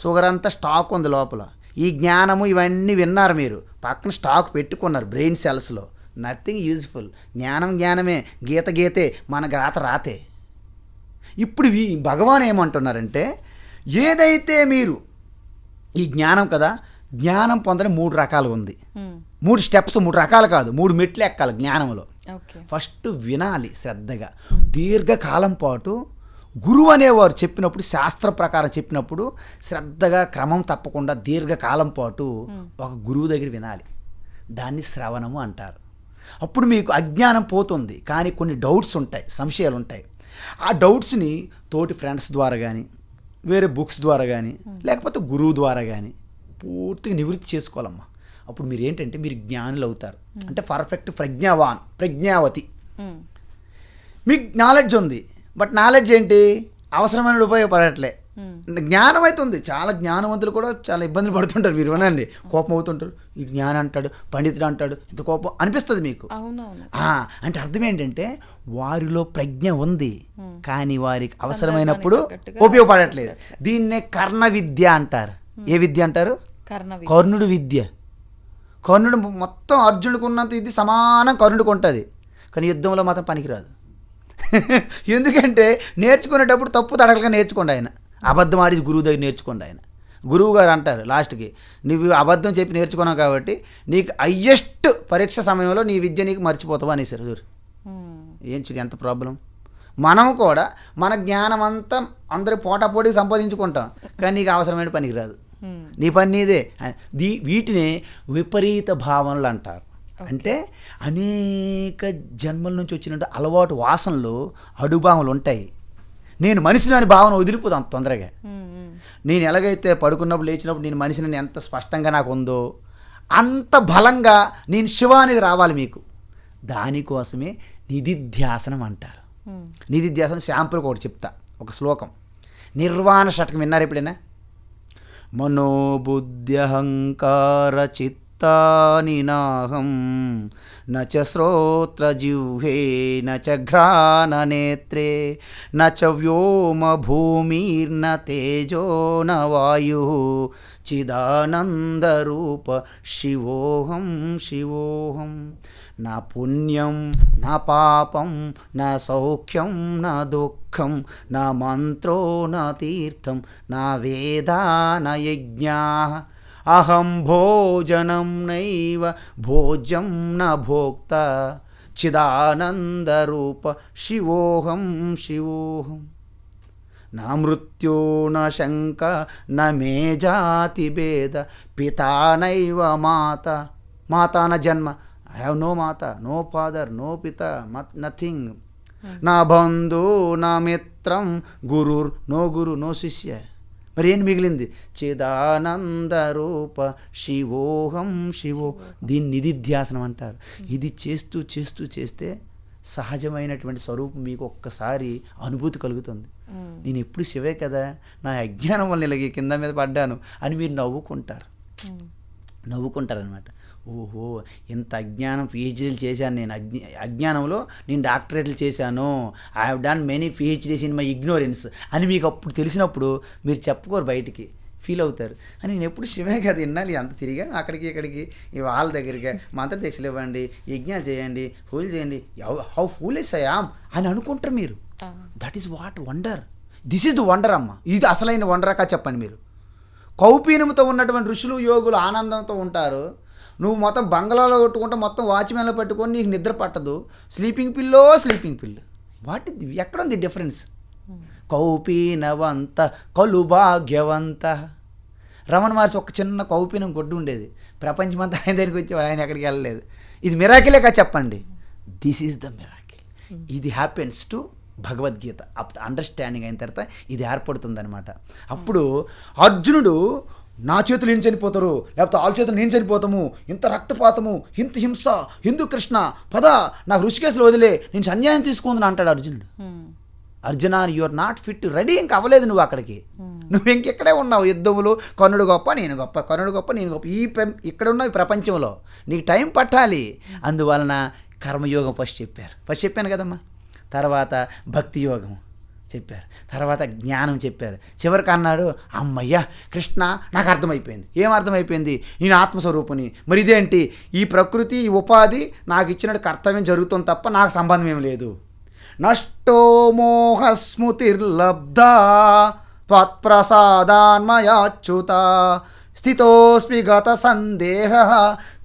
షుగర్ అంతా స్టాక్ ఉంది లోపల. ఈ జ్ఞానము ఇవన్నీ విన్నారు మీరు, పక్కన స్టాక్ పెట్టుకున్నారు బ్రెయిన్ సెల్స్లో. Nothing useful. జ్ఞానమే, గీతే, మన రాతే. ఇప్పుడు భగవాన్ ఏమంటున్నారంటే, ఏదైతే మీరు ఈ జ్ఞానం కదా, జ్ఞానం పొందడం 3 రకాలు ఉంది. 3 స్టెప్స్, 3 రకాలు కాదు, 3 మెట్లు ఎక్కాలి జ్ఞానంలో. ఫస్ట్ వినాలి శ్రద్ధగా, దీర్ఘకాలం పాటు గురువు అనేవారు చెప్పినప్పుడు, శాస్త్ర ప్రకారం చెప్పినప్పుడు శ్రద్ధగా క్రమం తప్పకుండా దీర్ఘకాలం పాటు ఒక గురువు దగ్గర వినాలి. దాన్ని శ్రవణము అంటారు. అప్పుడు మీకు అజ్ఞానం పోతుంది, కానీ కొన్ని డౌట్స్ ఉంటాయి, సంశయాలు ఉంటాయి. ఆ డౌట్స్ని తోటి ఫ్రెండ్స్ ద్వారా కానీ, వేరే బుక్స్ ద్వారా కానీ, లేకపోతే గురువు ద్వారా కానీ పూర్తిగా నివృత్తి చేసుకోవాలమ్మా. అప్పుడు మీరు ఏంటంటే మీరు జ్ఞానులు అవుతారు. అంటే పర్ఫెక్ట్ ప్రజ్ఞావతి. మీకు నాలెడ్జ్ ఉంది, బట్ నాలెడ్జ్ ఏంటి? అవసరమైన ఉపయోగపడట్లే. జ్ఞానం అయితే ఉంది, చాలా జ్ఞానవంతులు కూడా చాలా ఇబ్బందులు పడుతుంటారు. మీరు వినండి, కోపం అవుతుంటారు, ఈ జ్ఞానం అంటాడు, పండితుడు అంటాడు, ఇంత కోపం అనిపిస్తుంది మీకు. అంటే అర్థం ఏంటంటే వారిలో ప్రజ్ఞ ఉంది, కానీ వారికి అవసరమైనప్పుడు ఉపయోగపడట్లేదు. దీన్నే కర్ణ విద్య అంటారు. ఏ విద్య అంటారు? కర్ణుడు విద్య. కర్ణుడు మొత్తం అర్జునుడికి ఉన్నంత ఇది సమానం కర్ణుడికి ఉంటుంది, కానీ యుద్ధంలో మాత్రం పనికిరాదు. ఎందుకంటే నేర్చుకునేటప్పుడు తప్పు తడకలుగా నేర్చుకోండి. ఆయన అబద్ధం ఆడి గురువు దగ్గర నేర్చుకోండి. ఆయన గురువు గారు అంటారు లాస్ట్కి, నువ్వు అబద్ధం చెప్పి నేర్చుకున్నావు కాబట్టి నీకు హయ్యెస్ట్ పరీక్ష సమయంలో నీ విద్య నీకు మర్చిపోతావు అనేసారు. చూడు ఏం చూడు ఎంత ప్రాబ్లం. మనం కూడా మన జ్ఞానం అంతా అందరూ పోటాపోటీకి సంపాదించుకుంటాం, కానీ నీకు అవసరమైన పనికి రాదు. నీ పని నీదే. వీటిని విపరీత భావనలు అంటారు. అంటే అనేక జన్మల నుంచి వచ్చినట్టు అలవాటు వాసనలు అడుభావనలు ఉంటాయి. నేను మనిషిని అని భావన వదిలిపోతాను తొందరగా. నేను ఎలాగైతే పడుకున్నప్పుడు లేచినప్పుడు నేను మనిషిని ఎంత స్పష్టంగా నాకు ఉందో అంత బలంగా నేను శివ అనేది రావాలి మీకు. దానికోసమే నిధిధ్యాసనం అంటారు. నిధిధ్యాసనం శాంపుల్ ఒకటి చెప్తా, ఒక శ్లోకం. నిర్వాణ షట్కం విన్నారు ఎప్పుడైనా? మనోబుద్ధ్యహంకార చిత్తాని నాహం నచ శ్రోత్రజిహ్వే నచ ఘ్రాణనేత్రే నచ వ్యోమ భూమిర్న తేజో న వాయు చిదానందరూప శివోహం శివోహం. నా పుణ్యం నా పాపం నా సౌఖ్యం నా దుఃఖం నా మంత్రో నా తీర్థం నా వేదా నా యజ్ఞా అహం భోజనం నైవ భోజ్యం న భోక్త చిదానందరూప శివోహం శివోహం. నా మృత్యో న శంక న మే జాతి భేద పితా నైవ మాత మాతా న జన్మ. I have no mata, no father, no pita, nothing. నా బంధు నా మిత్రం గురుర్ నో గురు నో శిష్య. మరి ఏం మిగిలింది? చిదానంద రూప శివోహం శివో. దీన్ని నిధిధ్యాసనం అంటారు. ఇది చేస్తూ చేస్తూ చేస్తే సహజమైనటువంటి స్వరూపం మీకు ఒక్కసారి అనుభూతి కలుగుతుంది. నేను ఎప్పుడు శివే కదా, నా అజ్ఞానం వల్ల ఇలాగే కింద మీద పడ్డాను అని మీరు నవ్వుకుంటారనమాట. ఓహో ఇంత అజ్ఞానం పిహెచ్డీలు చేశాను నేను, అజ్ఞానంలో నేను డాక్టరేట్లు చేశాను, I have done many PhDs in my ignorance అని మీకు అప్పుడు తెలిసినప్పుడు మీరు చెప్పుకోరు, బయటికి ఫీల్ అవుతారు. అని నేను ఎప్పుడు శివే కదా విన్నాలి అంత తిరిగా అక్కడికి ఇక్కడికి వాళ్ళ దగ్గరికి మంత్రదీక్షలు ఇవ్వండి, యజ్ఞాలు చేయండి, పూజలు చేయండి, హౌ ఫూలిష్ ఐ యామ్ అని అనుకుంటారు మీరు. That is what wonder. This is the wonder అమ్మ. ఇది అసలైన వండరాక చెప్పండి మీరు. కౌపీనంతో ఉన్నటువంటి ఋషులు యోగులు ఆనందంతో ఉంటారు. నువ్వు మొత్తం బంగ్లాలో కొట్టుకుంటే మొత్తం వాచ్మెన్లో పెట్టుకొని నీకు నిద్ర పట్టదు. స్లీపింగ్ పిల్లో వాట్ ఎక్కడ ఉంది డిఫరెన్స్? కౌపీనవంత కలు భాగ్యవంత. రమణ మహర్షి ఒక చిన్న కౌపీనం కొట్టు ఉండేది, ప్రపంచమంతా ఆయన దగ్గరికి వచ్చి ఆయన ఎక్కడికి వెళ్ళలేదు. ఇది మిరాకిలే కదా చెప్పండి. This is the miracle. ఇది హ్యాపెన్స్ టు భగవద్గీత. అప్పుడు అండర్స్టాండింగ్ అయిన తర్వాత ఇది ఏర్పడుతుందనమాట. అప్పుడు అర్జునుడు నా చేతులు ఏం చనిపోతారు, లేకపోతే వాళ్ళ చేతులు నేను చనిపోతాము, ఇంత రక్తపాతము, ఇంత హింస, హిందూ కృష్ణ పద నాకు ఋషికేశులు వదిలే, నేను సన్యాసం తీసుకుందని అంటాడు అర్జునుడు. Arjuna you are not fit, ready ఇంకా అవ్వలేదు నువ్వు అక్కడికి, నువ్వు ఇంకెక్కడే ఉన్నావు యుద్ధములు, కర్ణుడు గొప్ప నేను గొప్ప, కర్ణుడు గొప్ప నేను గొప్ప, ఇక్కడ ఉన్నావు ఈ ప్రపంచంలో, నీకు టైం పట్టాలి. అందువలన కర్మయోగం ఫస్ట్ చెప్పాను కదమ్మా, తర్వాత భక్తి యోగం చెప్పారు, తర్వాత జ్ఞానం చెప్పారు, చివరికి అన్నాడు అమ్మయ్య కృష్ణ నాకు అర్థమైపోయింది. ఏం అర్థమైపోయింది? నేను ఆత్మస్వరూపుని. మరి ఇదేంటి? ఈ ప్రకృతి ఈ ఉపాధి నాకు ఇచ్చినట్టు కర్తవ్యం జరుగుతుంది తప్ప నాకు సంబంధం ఏం లేదు. నష్టో మోహస్మృతిర్లబ్ధా త్వత్ప్రసాదాన్మయాచ్యుత స్థితోస్మి గత సందేహ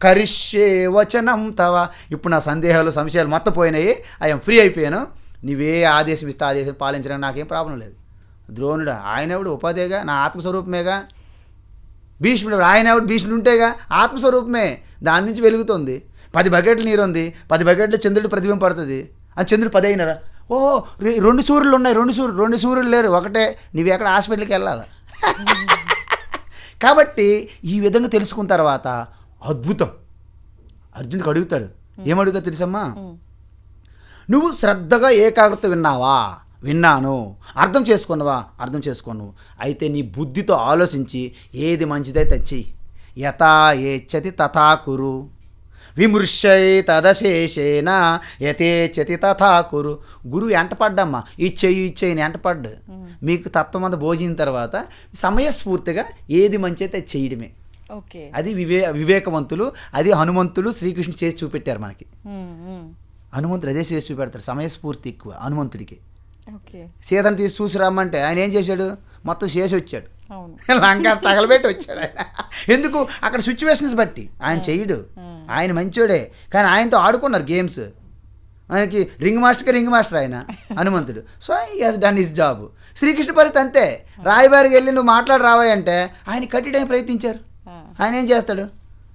కరిష్యే వచనం తవ. ఇప్పుడు నా సందేహాలు సంశయాలు మొత్తం పోయినాయి, ఐఎమ్ ఫ్రీ అయిపోయాను. నువ్వే ఆదేశం ఇస్తే ఆదేశం పాలించడానికి నాకేం ప్రాబ్లం లేదు. ద్రోణుడు ఆయనవుడు ఉపాధేగా, నా ఆత్మస్వరూపమేగా. భీష్ముడు ఆయనవుడు భీష్ముడు ఉంటేగా, ఆత్మస్వరూపమే, దాని నుంచి వెలుగుతుంది. 10 బకెట్లు నీరు ఉంది, 10 బకెట్లు చంద్రుడు ప్రతిబింబం పడుతుంది. అది చంద్రుడు 10 అయినారా? ఓహో 2 సూర్యులు ఉన్నాయి, 2 సూర్యులు లేరు, ఒకటే. నువ్వు ఎక్కడ హాస్పిటల్కి వెళ్ళాలి. కాబట్టి ఈ విధంగా తెలుసుకున్న తర్వాత అద్భుతం. అర్జునుడికి అడుగుతాడు, ఏమడుగుతావు తెలుసమ్మా? నువ్వు శ్రద్ధగా ఏకాగ్రత విన్నావా? విన్నాను. అర్థం చేసుకున్నావా? అర్థం చేసుకోను. అయితే నీ బుద్ధితో ఆలోచించి ఏది మంచిదైతే చెయ్యి. యథా ఏచ్చతి తథా కురు విమృశ్యై తదశేషేన యథేచ్చతి తథా కురు. గురువు ఎంటపడ్డమ్మా, ఇచ్చేయి ఎంటపడ్డు. మీకు తత్వమంతా భోజిన తర్వాత సమయస్ఫూర్తిగా ఏది మంచి అయితే చేయడమే. ఓకే, అది వివేకవంతులు, అది హనుమంతులు శ్రీకృష్ణుడు చేసి చూపెట్టారు మనకి. హనుమంతుడు అదే చేసి చూపెడతాడు, సమయస్ఫూర్తి ఎక్కువ హనుమంతుడికి. ఓకే. సీతను తీసి చూసి రమ్మంటే ఆయన ఏం చేశాడు, మొత్తం చేసి వచ్చాడు, అవును. లంక తగలబెట్టి వచ్చాడు ఆయన. ఎందుకు, అక్కడ సిచ్యువేషన్స్ బట్టి ఆయన చెయ్యడు, ఆయన మంచోడే, కానీ ఆయనతో ఆడుకున్నారు గేమ్స్. ఆయనకి రింగ్ మాస్టర్ ఆయన హనుమంతుడు. So he has done his job. Shri Krishna పరిస్థితి అంతే, రాయబారికి వెళ్ళి నువ్వు మాట్లాడి రావాయంటే ఆయన కట్టడానికి ప్రయత్నించారు. ఆయన ఏం చేస్తాడు,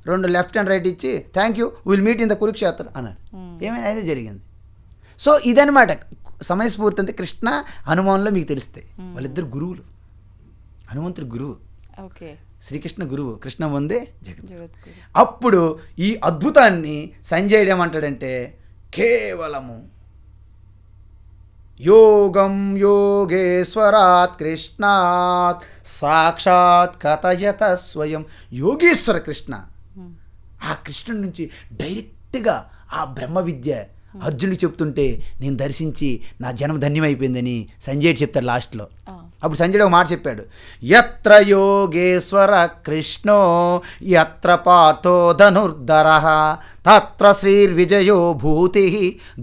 2 లెఫ్ట్ అండ్ రైట్ ఇచ్చి thank you will meet in the Kurukshetra అన్నాడు. ఏమైనా అయితే జరిగింది. సో ఇదనమాట సమయస్ఫూర్తి అంటే కృష్ణ హనుమాన్లో మీకు తెలుస్తాయి. వాళ్ళిద్దరు గురువులు, హనుమంతుడు గురువు, ఓకే. శ్రీకృష్ణ గురువు, కృష్ణ వందే జగత్. జగద్గురు. అప్పుడు ఈ అద్భుతాన్ని సంజయుడు ఏమంటాడంటే, కేవలము యోగం యోగేశ్వరాత్ కృష్ణాత్ సాక్షాత్ కథయత స్వయం. యోగేశ్వర కృష్ణ, ఆ కృష్ణుడి నుంచి డైరెక్ట్గా ఆ బ్రహ్మ విద్య అర్జునుడు చెప్తుంటే నేను దర్శించి నా జన్మ ధన్యమైపోయిందని సంజయుడు చెప్తాడు లాస్ట్లో. అప్పుడు సంజయుడు ఒక మాట చెప్పాడు, యత్ర యోగేశ్వర కృష్ణో యత్ర పార్థో ధనుర్ధరః తత్ర శ్రీర్విజయో భూతి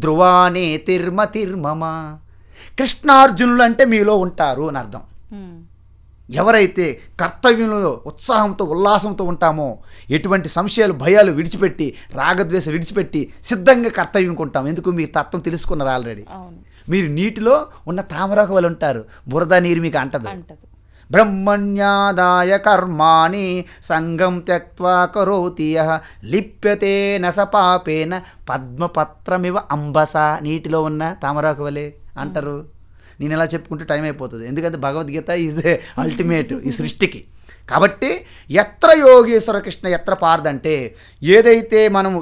ధ్రువానే తిర్మతిర్మమ. కృష్ణార్జునులు అంటే మీలో ఉంటారు అని అర్థం. ఎవరైతే కర్తవ్యంలో ఉత్సాహంతో ఉల్లాసంతో ఉంటామో, ఎటువంటి సంశయాలు భయాలు విడిచిపెట్టి రాగద్వేషం విడిచిపెట్టి సిద్ధంగా కర్తవ్యంకి ఉంటాం. ఎందుకు, మీ తత్వం తెలుసుకున్నారు ఆల్రెడీ. మీరు నీటిలో ఉన్న తామరాకు వల్ల ఉంటారు, బురద నీరు మీకు అంటదు. బ్రహ్మణ్యాదాయ కర్మాణి సంగం త్యక్త్వా కరోతి యః లిప్యతే నస పాపేన పద్మపత్రమివ అంబస. నీటిలో ఉన్న తామరాకు వలె అంటారు. నేను ఎలా చెప్పుకుంటే టైం అయిపోతుంది, ఎందుకంటే భగవద్గీత ఈజ్ ద అల్టిమేట్ ఈ సృష్టికి. కాబట్టి ఎత్ర యోగేశ్వర కృష్ణ ఎత్ర పార్థ అంటే, ఏదైతే మనము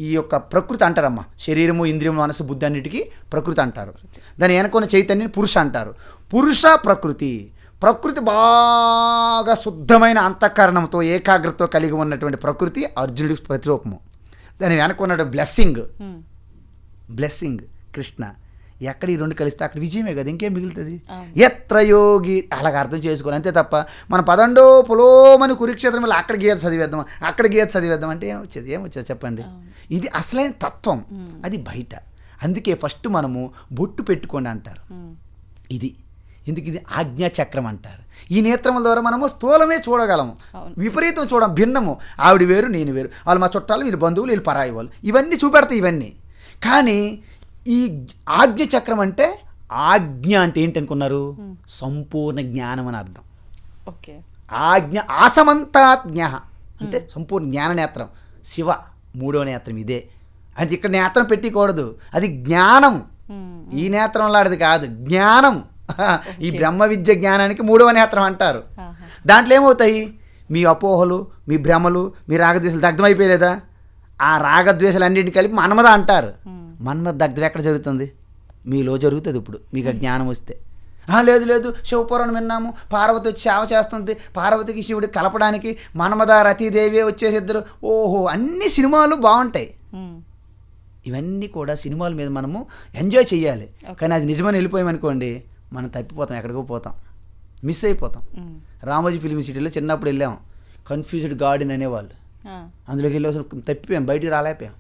ఈ యొక్క ప్రకృతి అంటారమ్మా, శరీరము ఇంద్రియము మనసు బుద్ధి అన్నిటికీ ప్రకృతి అంటారు. దాని వెనకొన్న చైతన్యం పురుష అంటారు. పురుష ప్రకృతి, ప్రకృతి బాగా శుద్ధమైన అంతఃకరణంతో ఏకాగ్రతతో కలిగి ఉన్నటువంటి ప్రకృతి అర్జునుడికి ప్రతిరూపము. దాని వెనకొన్న బ్లెస్సింగ్ కృష్ణ. ఎక్కడ ఈ రెండు కలిస్తే అక్కడ విజయమే కదా, ఇంకేం మిగులుతుంది. ఎత్ర యోగి అలాగ అర్థం చేసుకోవాలి అంతే తప్ప మన పదండో పులోమని కురుక్షేత్రం వల్ల అక్కడ గీత చదివేద్దాం అక్కడ గీత చదివేద్దాం అంటే ఏమొచ్చేది చెప్పండి. ఇది అసలైన తత్వం, అది బయట. అందుకే ఫస్ట్ మనము బొట్టు పెట్టుకోండి అంటారు. ఇది ఎందుకు, ఇది ఆజ్ఞాచక్రం అంటారు. ఈ నేత్రముల ద్వారా మనము స్థూలమే చూడగలము, విపరీతం చూడం, భిన్నము. ఆవిడ వేరు నేను వేరు, వాళ్ళు మా చుట్టాలు, వీళ్ళు బంధువులు, వీళ్ళు పరాయి వాళ్ళు, ఇవన్నీ చూపెడతాయి ఇవన్నీ. కానీ ఈ ఆజ్ఞ చక్రం అంటే, ఆజ్ఞ అంటే ఏంటనుకున్నారు, సంపూర్ణ జ్ఞానం అని అర్థం. ఓకే. ఆజ్ఞ ఆసమంతాత్ జ్ఞ అంటే సంపూర్ణ జ్ఞాన నేత్రం. శివ 3వ నేత్రం ఇదే. అంటే ఇక్కడ నేత్రం పెట్టకూడదు, అది జ్ఞానం. ఈ నేత్రం లాంటిది కాదు, జ్ఞానం. ఈ బ్రహ్మ విద్య జ్ఞానానికి 3వ నేత్రం అంటారు. దాంట్లో ఏమవుతాయి, మీ అపోహలు, మీ భ్రమలు, మీ రాగద్వేషాలు దగ్ధమైపోయలేదా, ఆ రాగద్వేషాలు అన్నింటినీ కలిపి మన్మద అంటారు. మన్మద దగ్ధం ఎక్కడ జరుగుతుంది, మీలో జరుగుతుంది. ఇప్పుడు మీకు ఆ జ్ఞానం వస్తే, లేదు లేదు శివపురాణం విన్నాము, పార్వతి వచ్చి సేవ చేస్తుంది, పార్వతికి శివుడి కలపడానికి మన్మద రతీదేవి వచ్చేసి ఇద్దరు. ఓహో, అన్ని సినిమాలు బాగుంటాయి. ఇవన్నీ కూడా సినిమాల మీద మనము ఎంజాయ్ చేయాలి. కానీ అది నిజమని వెళ్ళిపోయామనుకోండి, మనం తప్పిపోతాం, ఎక్కడికో పోతాం, మిస్ అయిపోతాం. రామోజీ ఫిల్మ్ సిటీలో చిన్నప్పుడు వెళ్ళాము, కన్ఫ్యూజ్డ్ గార్డెన్ అనేవాళ్ళు, అందులోకి వెళ్ళి అసలు తప్పిపోయాం, బయటికి రాలేకపోయాం.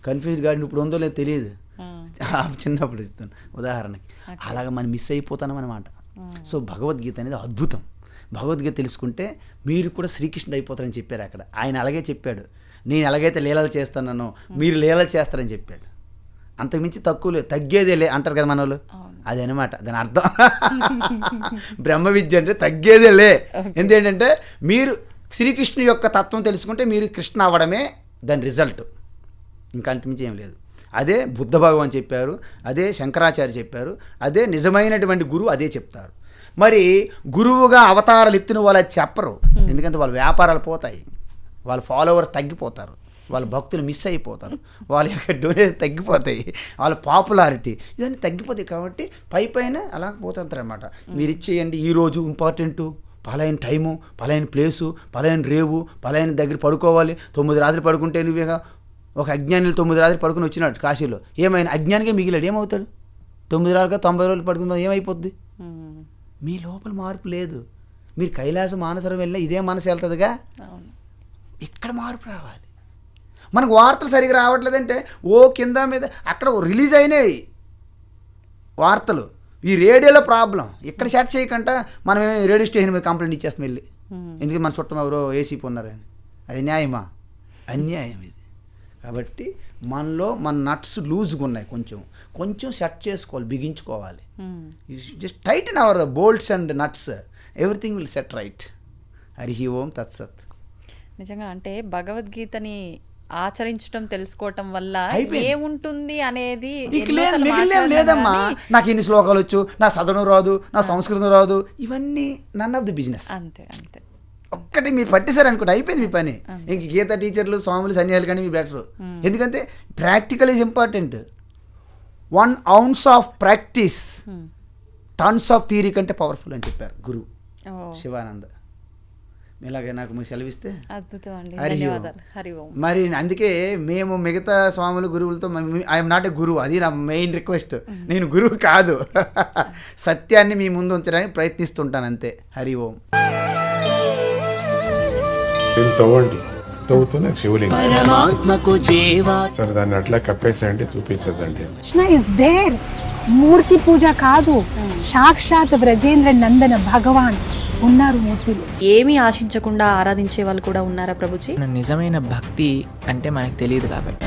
కన్ఫ్యూజ్డ్ గార్డెన్ ఇప్పుడు ఉందో లేదో తెలియదు, చిన్నప్పుడు చెప్తాను ఉదాహరణకి. అలాగ మనం మిస్ అయిపోతాం అనమాట. సో భగవద్గీత అనేది అద్భుతం. భగవద్గీత తెలుసుకుంటే మీరు కూడా శ్రీకృష్ణుడు అయిపోతారని చెప్పారు అక్కడ. ఆయన అలాగే చెప్పాడు, నేను ఎలాగైతే లీలలు చేస్తున్నానో మీరు లీలలు చేస్తారని చెప్పాడు. అంతకుమించి తక్కువ లేదు, తగ్గేదే లే అంటారు కదా మన వాళ్ళు, అది అనమాట దాని అర్థం. బ్రహ్మ విద్య అంటే తగ్గేదే లే. ఎందుకంటే మీరు శ్రీకృష్ణు యొక్క తత్వం తెలుసుకుంటే మీరు కృష్ణ అవ్వడమే దాని రిజల్ట్, ఇంకా అంతమించి ఏం లేదు. అదే బుద్ధ భగవాన్ చెప్పారు, అదే శంకరాచార్య చెప్పారు, అదే నిజమైనటువంటి గురువు అదే చెప్తారు. మరి గురువుగా అవతారాలు ఎత్తిన వాళ్ళు చెప్పరు, ఎందుకంటే వాళ్ళ వ్యాపారాలు పోతాయి, వాళ్ళ ఫాలోవర్స్ తగ్గిపోతారు, వాళ్ళ భక్తులు మిస్ అయిపోతారు, వాళ్ళ యొక్క డొనేషన్ తగ్గిపోతాయి, వాళ్ళ పాపులారిటీ ఇవన్నీ తగ్గిపోతాయి. కాబట్టి పైన అలా పోతుంటారు అనమాట. మీరు ఇచ్చేయండి, ఈరోజు ఇంపార్టెంటు, పలాయన టైము, పలాయన ప్లేసు, పలాయన రేవు, పలాయన దగ్గర పడుకోవాలి, 9 రాత్రులు పడుకుంటే నువ్వేగా. ఒక అజ్ఞానిలు 9 రాత్రులు పడుకుని వచ్చినాడు కాశీలో, ఏమైనా అజ్ఞానిగా మిగిలాడు, ఏమవుతాడు? 9 రాత్రులుగా 90 రోజులు పడుకున్న ఏమైపోద్ది? మీ లోపల మార్పు లేదు. మీరు కైలాస మానసరం వెళ్ళినా ఇదే మనసు వెళ్తుందిగా, ఇక్కడ మార్పు రావాలి. మనకు వార్తలు సరిగ్గా రావట్లేదంటే ఓ కింద మీద అక్కడ రిలీజ్ అయినాయి వార్తలు, ఈ రేడియోలో ప్రాబ్లం. ఇక్కడ సెట్ చేయకుండా మనం రేడియో స్టేషన్ మీద కంప్లైంట్ ఇచ్చేస్తాం వెళ్ళి, ఎందుకంటే మన చుట్టం ఎవరో ఏసీ ఉన్నారని. అది న్యాయమా? అన్యాయం ఇది. కాబట్టి మనలో మన నట్స్ లూజ్గా ఉన్నాయి, కొంచెం సెట్ చేసుకోవాలి, బిగించుకోవాలి. Just tighten our bolts and nuts, everything will set right. Hari Om తత్సత్. నిజంగా అంటే భగవద్గీతని ఆచరించడం తెలుసుకోవటం వల్ల అయిపోయింది. ఏముంటుంది అనేది మిగిలిన లేదమ్మా. నాకు ఇన్ని శ్లోకాలు వచ్చు, నా చదవడం రాదు, నా సంస్కృతం రాదు, ఇవన్నీ నన్ ఆఫ్ ది బిజినెస్. అంతే అంతే. ఒక్కటి మీరు పట్టేశారు అనుకోండి, అయిపోయింది మీ పని. ఇంక గీత టీచర్లు, స్వాములు, సన్యాలు కానీ బెటరు. ఎందుకంటే practical is important. 1 ounce of practice tons of theory కంటే పవర్ఫుల్ అని చెప్పారు గురువు శివానంద. ఇలాగే నాకు మీకు సెలవిస్తే అద్భుతం అండి, హరి ఓం. ధన్యవాదాలు. హరి ఓం. మరి అందుకే మేము మిగతా స్వాములు గురువులతో ఐఎమ్ నాట్ ఏ గురువు, అది నా మెయిన్ రిక్వెస్ట్. నేను గురువు కాదు, సత్యాన్ని మీ ముందు ఉంచడానికి ప్రయత్నిస్తుంటాను అంతే. హరి ఓం. తవ్వండి, తవ్వుతున్న శివలింగం. పరమాత్మకు జీవా సరే దాన్ని అట్లా కప్పేసేయండి, చూపించదండి. Krishna is there. మూర్తి పూజ కాదు, సాక్షాత్ బ్రజేంద్ర నందన భగవాన్ ఉన్నారు మూర్తిలో. ఏమీ ఆశించకుండా ఆరాధించే వాళ్ళు కూడా ఉన్నారా ప్రభుజీ? నిజమైన భక్తి అంటే మనకు తెలియదు కాబట్టి